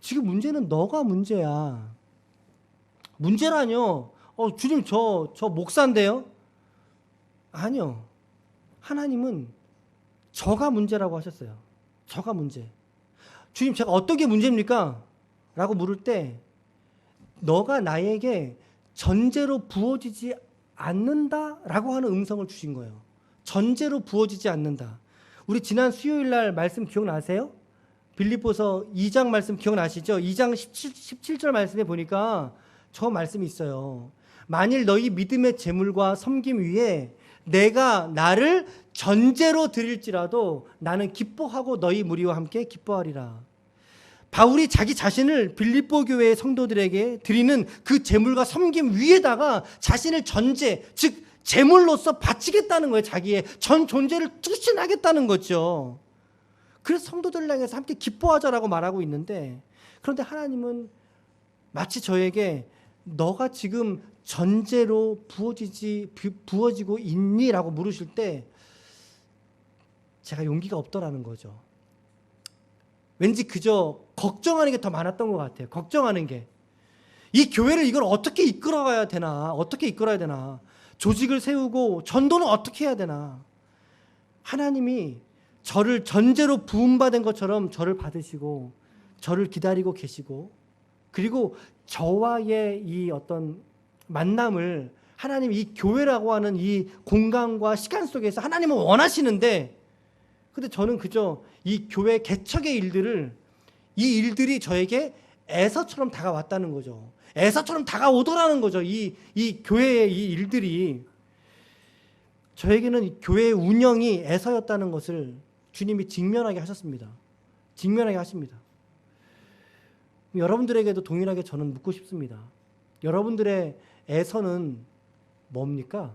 지금 문제는 너가 문제야. 문제라뇨? 주님, 저 목사인데요? 아니요. 하나님은 저가 문제라고 하셨어요. 저가 문제. 주님, 제가 어떤 게 문제입니까? 라고 물을 때 너가 나에게 전제로 부어지지 않는다라고 하는 음성을 주신 거예요. 전제로 부어지지 않는다. 우리 지난 수요일 날 말씀 기억나세요? 빌립보서 2장 말씀 기억나시죠? 2장 17절 말씀에 보니까 저 말씀이 있어요. 만일 너희 믿음의 재물과 섬김 위에 내가 나를 전제로 드릴지라도 나는 기뻐하고 너희 무리와 함께 기뻐하리라. 바울이 자기 자신을 빌립보 교회의 성도들에게 드리는 그 재물과 섬김 위에다가 자신을 전제, 즉 재물로서 바치겠다는 거예요. 자기의 전 존재를 투신하겠다는 거죠. 그래서 성도들을 향해서 함께 기뻐하자라고 말하고 있는데, 그런데 하나님은 마치 저에게 너가 지금 전제로 부어지고 있니? 라고 물으실 때 제가 용기가 없더라는 거죠. 왠지 그저 걱정하는 게 더 많았던 것 같아요. 걱정하는 게. 이 교회를 이걸 어떻게 이끌어가야 되나? 어떻게 이끌어야 되나? 조직을 세우고 전도는 어떻게 해야 되나? 하나님이 저를 전제로 부음받은 것처럼 저를 받으시고 저를 기다리고 계시고, 그리고 저와의 이 어떤 만남을 하나님 이 교회라고 하는 이 공간과 시간 속에서 하나님은 원하시는데, 근데 저는 그저 이 교회 개척의 일들을 이 일들이 저에게 에서처럼 다가왔다는 거죠. 에서처럼 다가오더라는 거죠. 이 교회의 이 일들이 저에게는 이 교회의 운영이 에서였다는 것을 주님이 직면하게 하셨습니다. 직면하게 하십니다. 여러분들에게도 동일하게 저는 묻고 싶습니다. 여러분들의 에서는 뭡니까?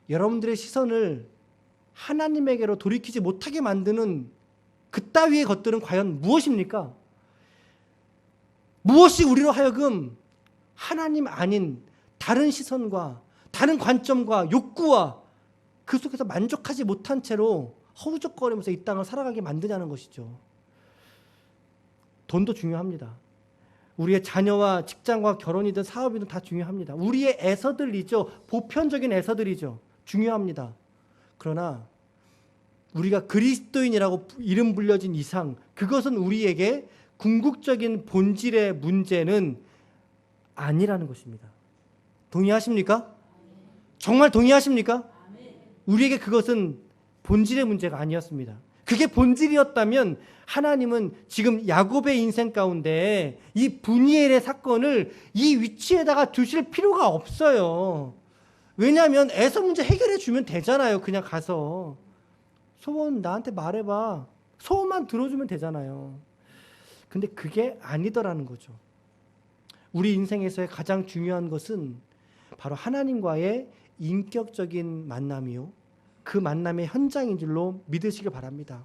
여러분들의 시선을 하나님에게로 돌이키지 못하게 만드는 그따위의 것들은 과연 무엇입니까? 무엇이 우리로 하여금 하나님 아닌 다른 시선과 다른 관점과 욕구와 그 속에서 만족하지 못한 채로 허우적거리면서 이 땅을 살아가게 만드냐는 것이죠. 돈도 중요합니다. 우리의 자녀와 직장과 결혼이든 사업이든 다 중요합니다. 우리의 애서들이죠. 보편적인 애서들이죠. 중요합니다. 그러나 우리가 그리스도인이라고 이름 불려진 이상 그것은 우리에게 궁극적인 본질의 문제는 아니라는 것입니다. 동의하십니까? 정말 동의하십니까? 우리에게 그것은 본질의 문제가 아니었습니다. 그게 본질이었다면 하나님은 지금 야곱의 인생 가운데 이 분이엘의 사건을 이 위치에다가 두실 필요가 없어요. 왜냐하면 에서 문제 해결해 주면 되잖아요. 그냥 가서 소원 나한테 말해봐. 소원만 들어주면 되잖아요. 근데 그게 아니더라는 거죠. 우리 인생에서의 가장 중요한 것은 바로 하나님과의 인격적인 만남이요. 그 만남의 현장인 줄로 믿으시길 바랍니다.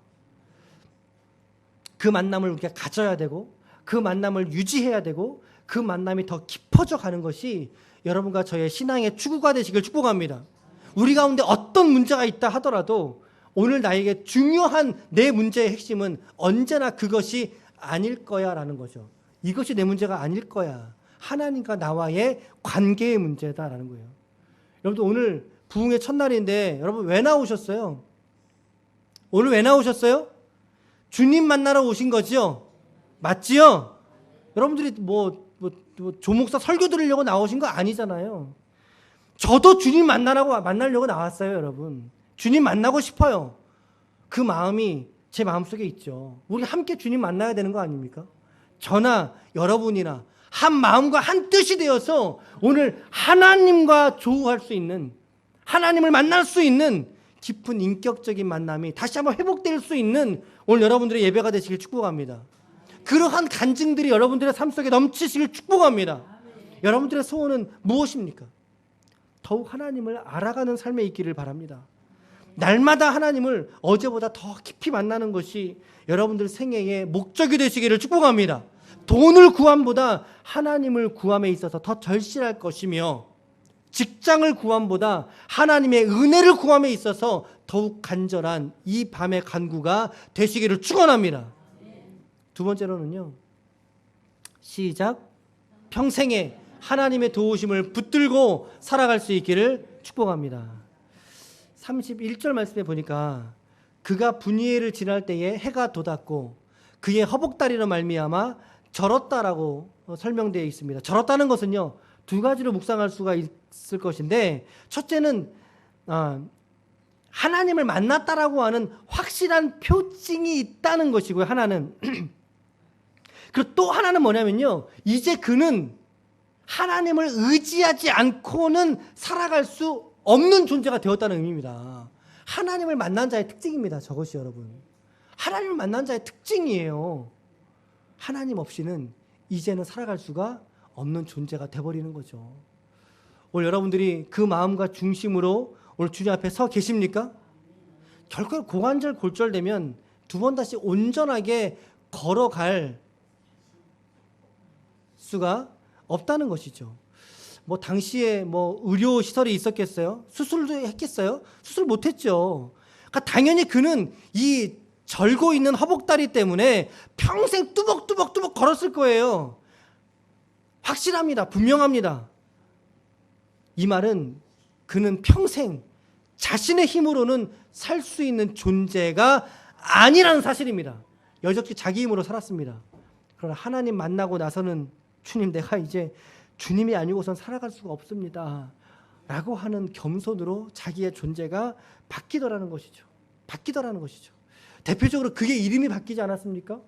그 만남을 우리가 가져야 되고 그 만남을 유지해야 되고 그 만남이 더 깊어져 가는 것이 여러분과 저의 신앙의 추구가 되시길 축복합니다. 우리 가운데 어떤 문제가 있다 하더라도 오늘 나에게 중요한 내 문제의 핵심은 언제나 그것이 아닐 거야 라는 거죠. 이것이 내 문제가 아닐 거야. 하나님과 나와의 관계의 문제다라는 거예요. 여러분들 오늘 부흥의 첫날인데 여러분 왜 나오셨어요? 오늘 왜 나오셨어요? 주님 만나러 오신 거죠? 맞지요? 여러분들이 조목사 설교 들으려고 나오신 거 아니잖아요. 저도 주님 만나려고 나왔어요, 여러분. 주님 만나고 싶어요. 그 마음이 제 마음속에 있죠. 우리 함께 주님 만나야 되는 거 아닙니까? 저나 여러분이나 한 마음과 한 뜻이 되어서 오늘 하나님과 조우할 수 있는, 하나님을 만날 수 있는 깊은 인격적인 만남이 다시 한번 회복될 수 있는 오늘 여러분들의 예배가 되시길 축복합니다. 그러한 간증들이 여러분들의 삶 속에 넘치시길 축복합니다. 여러분들의 소원은 무엇입니까? 더욱 하나님을 알아가는 삶에 있기를 바랍니다. 날마다 하나님을 어제보다 더 깊이 만나는 것이 여러분들 생애의 목적이 되시기를 축복합니다. 돈을 구함보다 하나님을 구함에 있어서 더 절실할 것이며 직장을 구함보다 하나님의 은혜를 구함에 있어서 더욱 간절한 이 밤의 간구가 되시기를 축원합니다. 두 번째로는요. 시작. 평생에 하나님의 도우심을 붙들고 살아갈 수 있기를 축복합니다. 31절 말씀에 보니까 그가 분이엘을 지날 때에 해가 돋았고 그의 허복다리로 말미암아 절었다라고 설명되어 있습니다. 절었다는 것은요. 두 가지로 묵상할 수가 있을 것인데 첫째는 하나님을 만났다라고 하는 확실한 표징이 있다는 것이고요. 하나는 그리고 또 하나는 뭐냐면요. 이제 그는 하나님을 의지하지 않고는 살아갈 수 없는 존재가 되었다는 의미입니다. 하나님을 만난 자의 특징입니다. 저것이 여러분. 하나님을 만난 자의 특징이에요. 하나님 없이는 이제는 살아갈 수가 없는 존재가 돼버리는 거죠. 오늘 여러분들이 그 마음과 중심으로 오늘 주님 앞에 서 계십니까? 결코 고관절 골절되면 두 번 다시 온전하게 걸어갈 수가 없다는 것이죠. 당시에 의료 시설이 있었겠어요? 수술도 했겠어요? 수술 못했죠. 그러니까 당연히 그는 이 절고 있는 허벅다리 때문에 평생 뚜벅뚜벅 걸었을 거예요. 확실합니다. 분명합니다. 이 말은 그는 평생 자신의 힘으로는 살 수 있는 존재가 아니라는 사실입니다. 여적지 자기 힘으로 살았습니다. 그러나 하나님 만나고 나서는 주님 내가 이제 주님이 아니고선 살아갈 수가 없습니다. 라고 하는 겸손으로 자기의 존재가 바뀌더라는 것이죠. 대표적으로 그의 이름이 바뀌지 않았습니까?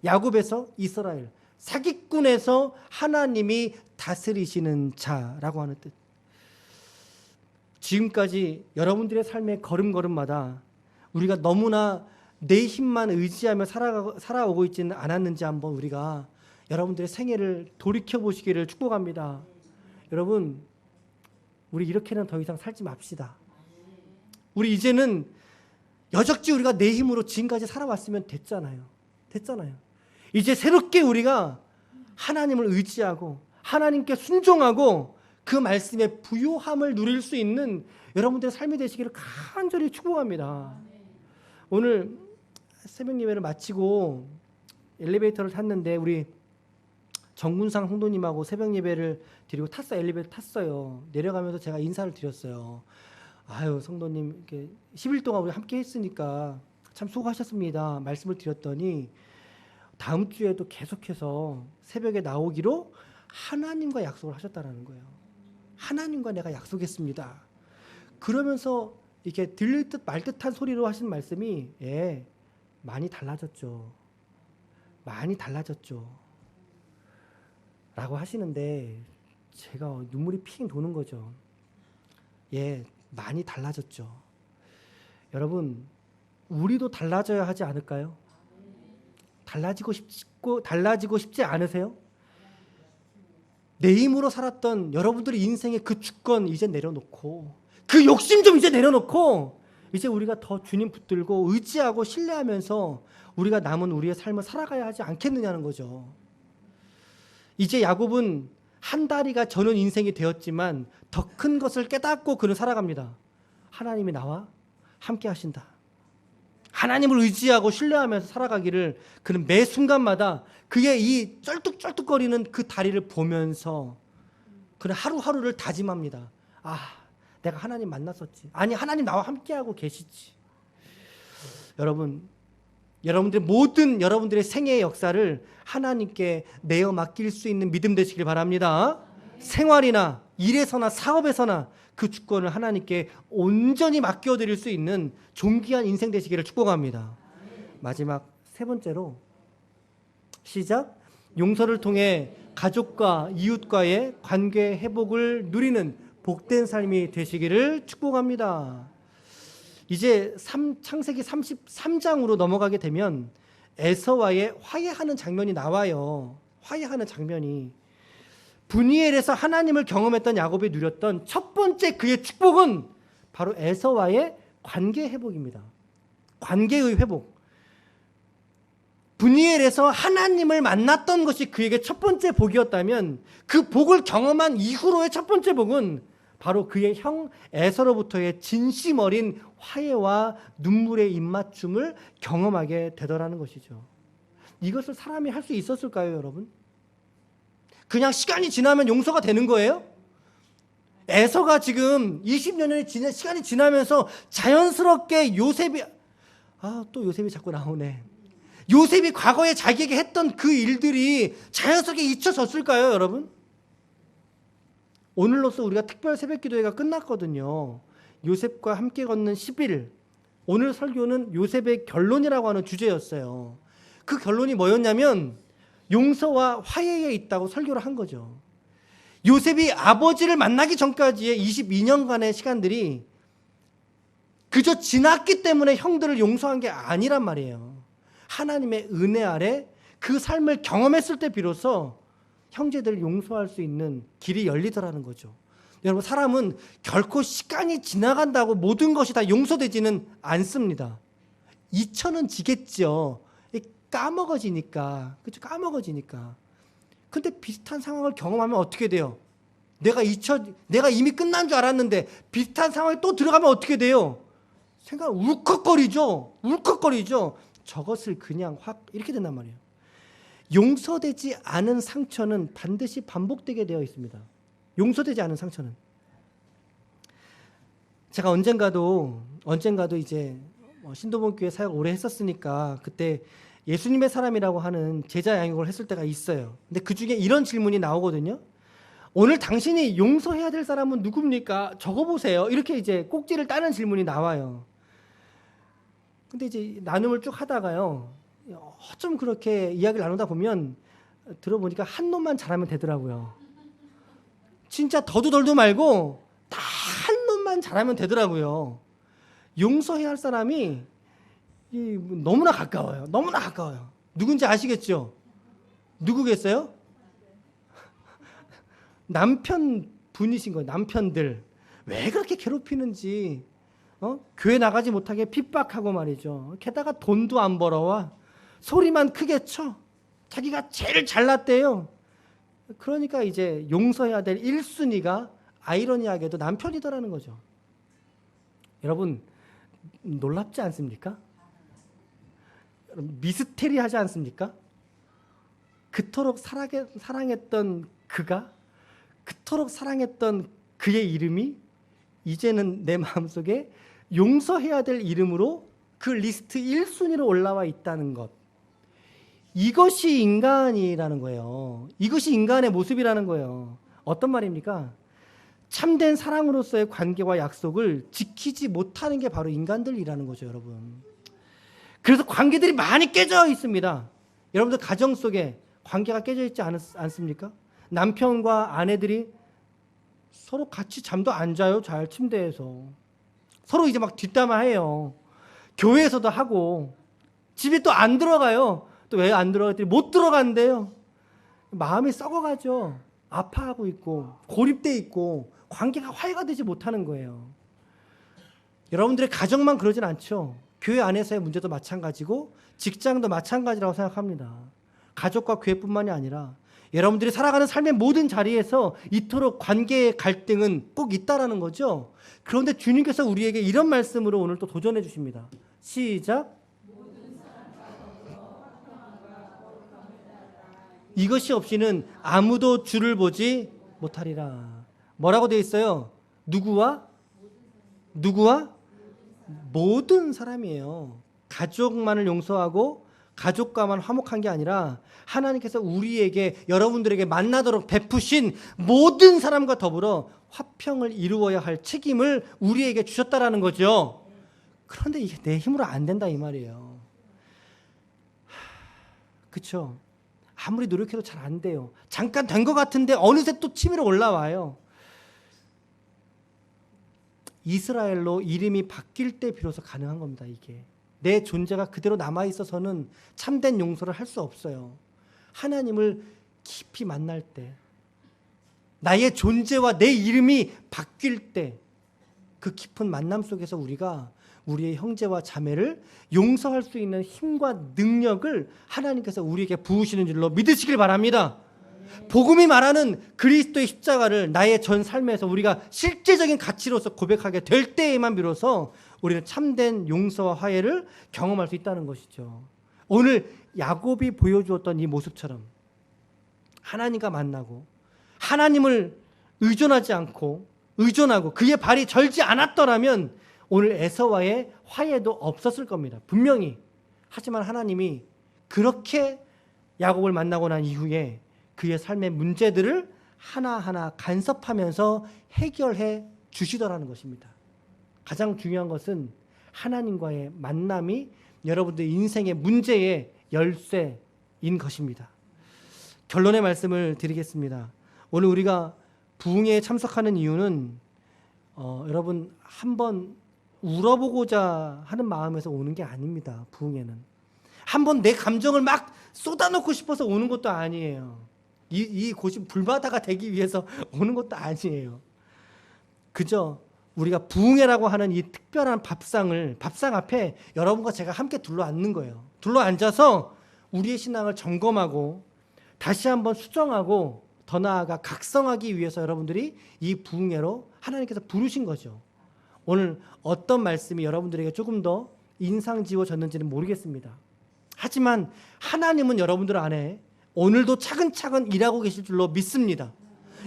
야곱에서 이스라엘, 사기꾼에서 하나님이 다스리시는 자라고 하는 뜻. 지금까지 여러분들의 삶의 걸음걸음마다 우리가 너무나 내 힘만 의지하며 살아오고 있지는 않았는지 한번 우리가 여러분들의 생애를 돌이켜보시기를 축복합니다. 여러분, 우리 이렇게는 더 이상 살지 맙시다. 우리 이제는 여적지 우리가 내 힘으로 지금까지 살아왔으면 됐잖아요. 이제 새롭게 우리가 하나님을 의지하고 하나님께 순종하고 그 말씀의 부요함을 누릴 수 있는 여러분들의 삶이 되시기를 간절히 축복합니다. 오늘 새벽 예배를 마치고 엘리베이터를 탔는데 우리 정군상 성도님하고 새벽 예배를 드리고 엘리베이터 탔어요. 내려가면서 제가 인사를 드렸어요. 아유, 성도님 이렇게 10일 동안 우리 함께 했으니까 참 수고하셨습니다. 말씀을 드렸더니 다음 주에도 계속해서 새벽에 나오기로 하나님과 약속을 하셨다라는 거예요. 하나님과 내가 약속했습니다. 그러면서 이렇게 들릴 듯 말 듯한 소리로 하신 말씀이 많이 달라졌죠. 라고 하시는데 제가 눈물이 핑 도는 거죠. 많이 달라졌죠. 여러분, 우리도 달라져야 하지 않을까요? 달라지고 싶지 않으세요? 내 힘으로 살았던 여러분들의 인생의 그 주권 이제 내려놓고 그 욕심 좀 이제 내려놓고 이제 우리가 더 주님 붙들고 의지하고 신뢰하면서 우리가 남은 우리의 삶을 살아가야 하지 않겠느냐는 거죠. 이제 야곱은 한 다리가 저는 인생이 되었지만 더 큰 것을 깨닫고 그는 살아갑니다. 하나님이 나와 함께 하신다. 하나님을 의지하고 신뢰하면서 살아가기를 그는 매 순간마다 그의 이 쩔뚝쩔뚝거리는 그 다리를 보면서 그는 하루하루를 다짐합니다. 내가 하나님 만났었지. 아니, 하나님 나와 함께하고 계시지. 여러분들의 모든 여러분들의 생애의 역사를 하나님께 내어 맡길 수 있는 믿음 되시길 바랍니다. 생활이나 일에서나 사업에서나 그 주권을 하나님께 온전히 맡겨드릴 수 있는 존귀한 인생 되시기를 축복합니다. 마지막 세 번째로 시작. 용서를 통해 가족과 이웃과의 관계 회복을 누리는 복된 삶이 되시기를 축복합니다. 이제 창세기 33장으로 넘어가게 되면 에서와의 화해하는 장면이 나와요. 화해하는 장면이. 분이엘에서 하나님을 경험했던 야곱이 누렸던 첫 번째 그의 축복은 바로 에서와의 관계 회복입니다. 관계의 회복. 분이엘에서 하나님을 만났던 것이 그에게 첫 번째 복이었다면 그 복을 경험한 이후로의 첫 번째 복은 바로 그의 형 에서로부터의 진심 어린 화해와 눈물의 입맞춤을 경험하게 되더라는 것이죠. 이것을 사람이 할 수 있었을까요, 여러분? 그냥 시간이 지나면 용서가 되는 거예요? 에서가 지금 20년의 시간이 지나면서 자연스럽게 또 요셉이 자꾸 나오네. 요셉이 과거에 자기에게 했던 그 일들이 자연스럽게 잊혀졌을까요, 여러분? 오늘로써 우리가 특별 새벽기도회가 끝났거든요. 요셉과 함께 걷는 10일. 오늘 설교는 요셉의 결론이라고 하는 주제였어요. 그 결론이 뭐였냐면 용서와 화해에 있다고 설교를 한 거죠. 요셉이 아버지를 만나기 전까지의 22년간의 시간들이 그저 지났기 때문에 형들을 용서한 게 아니란 말이에요. 하나님의 은혜 아래 그 삶을 경험했을 때 비로소 형제들을 용서할 수 있는 길이 열리더라는 거죠. 여러분, 사람은 결코 시간이 지나간다고 모든 것이 다 용서되지는 않습니다. 잊혀는 지겠죠. 까먹어지니까. 그렇죠? 까먹어지니까. 근데 비슷한 상황을 경험하면 어떻게 돼요? 내가 이미 끝난 줄 알았는데 비슷한 상황에 또 들어가면 어떻게 돼요? 울컥거리죠. 저것을 그냥 확 이렇게 된단 말이에요. 용서되지 않은 상처는 반드시 반복되게 되어 있습니다. 용서되지 않은 상처는. 제가 언젠가도 이제 신도본교회 사역 오래 했었으니까 그때 예수님의 사람이라고 하는 제자 양육을 했을 때가 있어요. 근데 그 중에 이런 질문이 나오거든요. 오늘 당신이 용서해야 될 사람은 누굽니까? 적어보세요. 이렇게 이제 꼭지를 따는 질문이 나와요. 근데 이제 나눔을 쭉 하다가요. 좀 그렇게 이야기를 나누다 보면 들어보니까 한 놈만 잘하면 되더라고요. 진짜 더도 덜도 말고 다 한 놈만 잘하면 되더라고요. 용서해야 할 사람이 너무나 가까워요. 너무나 가까워요. 누군지 아시겠죠? 누구겠어요? 남편 분이신 거예요. 남편들. 왜 그렇게 괴롭히는지, 교회 나가지 못하게 핍박하고 말이죠. 게다가 돈도 안 벌어와. 소리만 크게 쳐. 자기가 제일 잘났대요. 그러니까 이제 용서해야 될 1순위가 아이러니하게도 남편이더라는 거죠. 여러분, 놀랍지 않습니까? 미스테리하지 않습니까? 그토록 사랑했던 그가, 그토록 사랑했던 그의 이름이 이제는 내 마음속에 용서해야 될 이름으로 그 리스트 1순위로 올라와 있다는 것. 이것이 인간이라는 거예요. 이것이 인간의 모습이라는 거예요. 어떤 말입니까? 참된 사랑으로서의 관계와 약속을 지키지 못하는 게 바로 인간들이라는 거죠, 여러분. 그래서 관계들이 많이 깨져 있습니다. 여러분들 가정 속에 관계가 깨져 있지 않습니까? 남편과 아내들이 서로 같이 잠도 안 자요, 잘 침대에서. 서로 이제 막 뒷담화해요. 교회에서도 하고 집에 또 안 들어가요. 또 왜 안 들어갔더니 못 들어간대요. 마음이 썩어가죠. 아파하고 있고 고립돼 있고 관계가 화해가 되지 못하는 거예요. 여러분들의 가정만 그러진 않죠. 교회 안에서의 문제도 마찬가지고 직장도 마찬가지라고 생각합니다. 가족과 교회뿐만이 아니라 여러분들이 살아가는 삶의 모든 자리에서 이토록 관계의 갈등은 꼭 있다라는 거죠. 그런데 주님께서 우리에게 이런 말씀으로 오늘 또 도전해 주십니다. 시작. 이것이 없이는 아무도 주를 보지 못하리라. 뭐라고 되어 있어요? 누구와? 모든 사람이에요. 가족만을 용서하고 가족과만 화목한 게 아니라 하나님께서 우리에게, 여러분들에게 만나도록 베푸신 모든 사람과 더불어 화평을 이루어야 할 책임을 우리에게 주셨다라는 거죠. 그런데 이게 내 힘으로 안 된다 이 말이에요. 그렇죠? 아무리 노력해도 잘 안 돼요. 잠깐 된 것 같은데 어느새 또 치밀어 올라와요. 이스라엘로 이름이 바뀔 때 비로소 가능한 겁니다. 이게 내 존재가 그대로 남아있어서는 참된 용서를 할 수 없어요. 하나님을 깊이 만날 때, 나의 존재와 내 이름이 바뀔 때, 그 깊은 만남 속에서 우리가 우리의 형제와 자매를 용서할 수 있는 힘과 능력을 하나님께서 우리에게 부으시는 줄로 믿으시길 바랍니다. 복음이 말하는 그리스도의 십자가를 나의 전 삶에서 우리가 실제적인 가치로서 고백하게 될 때에만 비로소 우리는 참된 용서와 화해를 경험할 수 있다는 것이죠. 오늘 야곱이 보여주었던 이 모습처럼 하나님과 만나고 하나님을 의존하고 그의 발이 절지 않았더라면 오늘 에서와의 화해도 없었을 겁니다. 분명히. 하지만 하나님이 그렇게 야곱을 만나고 난 이후에 그의 삶의 문제들을 하나하나 간섭하면서 해결해 주시더라는 것입니다. 가장 중요한 것은 하나님과의 만남이 여러분들 인생의 문제의 열쇠인 것입니다. 결론의 말씀을 드리겠습니다. 오늘 우리가 부흥회에 참석하는 이유는 여러분 한번 울어보고자 하는 마음에서 오는 게 아닙니다. 부흥회는 한번 내 감정을 막 쏟아놓고 싶어서 오는 것도 아니에요. 이 곳이 불바다가 되기 위해서 오는 것도 아니에요. 그저 우리가 부흥회라고 하는 이 특별한 밥상 앞에 여러분과 제가 함께 둘러앉는 거예요. 둘러앉아서 우리의 신앙을 점검하고 다시 한번 수정하고 더 나아가 각성하기 위해서 여러분들이 이 부흥회로 하나님께서 부르신 거죠. 오늘 어떤 말씀이 여러분들에게 조금 더 인상 지워졌는지는 모르겠습니다. 하지만 하나님은 여러분들 안에 오늘도 차근차근 일하고 계실 줄로 믿습니다.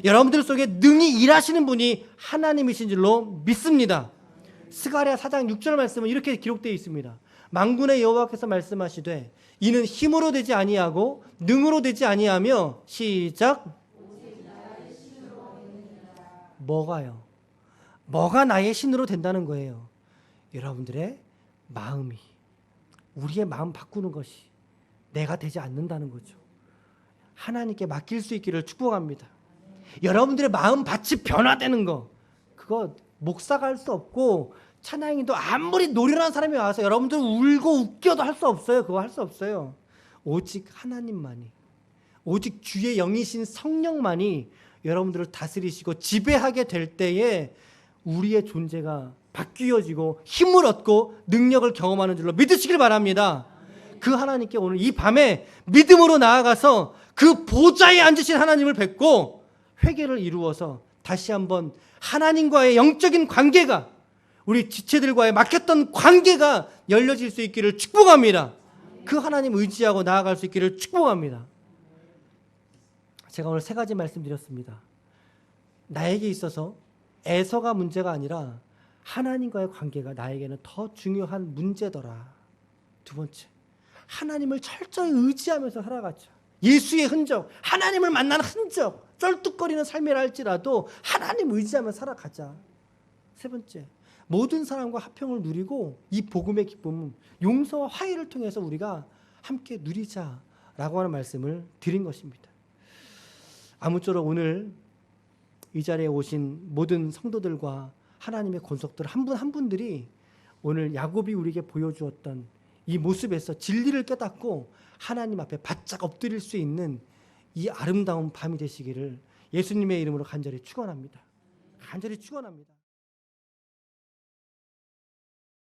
여러분들 속에 능히 일하시는 분이 하나님이신 줄로 믿습니다. 스가랴 4장 6절 말씀은 이렇게 기록되어 있습니다. 만군의 여호와께서 말씀하시되 이는 힘으로 되지 아니하고 능으로 되지 아니하며 시작. 뭐가요? 뭐가 나의 신으로 된다는 거예요? 여러분들의 마음이, 우리의 마음 바꾸는 것이, 내가 되지 않는다는 거죠. 하나님께 맡길 수 있기를 축복합니다. 여러분들의 마음 밭이 변화되는 거, 그거 목사가 할 수 없고 찬양인도 아무리 노련한 사람이 와서 여러분들 울고 웃겨도 할 수 없어요. 그거 할 수 없어요. 오직 하나님만이, 오직 주의 영이신 성령만이 여러분들을 다스리시고 지배하게 될 때에 우리의 존재가 바뀌어지고 힘을 얻고 능력을 경험하는 줄로 믿으시길 바랍니다. 그 하나님께 오늘 이 밤에 믿음으로 나아가서 그 보좌에 앉으신 하나님을 뵙고 회개를 이루어서 다시 한번 하나님과의 영적인 관계가, 우리 지체들과의 막혔던 관계가 열려질 수 있기를 축복합니다. 그 하나님 의지하고 나아갈 수 있기를 축복합니다. 제가 오늘 3가지 말씀드렸습니다. 나에게 있어서 에서가 문제가 아니라 하나님과의 관계가 나에게는 더 중요한 문제더라. 2번째, 하나님을 철저히 의지하면서 살아가자. 예수의 흔적, 하나님을 만나는 흔적, 쩔뚝거리는 삶이라 할지라도 하나님 의지하며 살아가자. 3번째, 모든 사람과 화평을 누리고 이 복음의 기쁨은 용서와 화해를 통해서 우리가 함께 누리자라고 하는 말씀을 드린 것입니다. 아무쪼록 오늘 이 자리에 오신 모든 성도들과 하나님의 권속들 한 분 한 분들이 오늘 야곱이 우리에게 보여주었던 이 모습에서 진리를 깨닫고 하나님 앞에 바짝 엎드릴 수 있는 이 아름다운 밤이 되시기를 예수님의 이름으로 간절히 축원합니다. 간절히 축원합니다.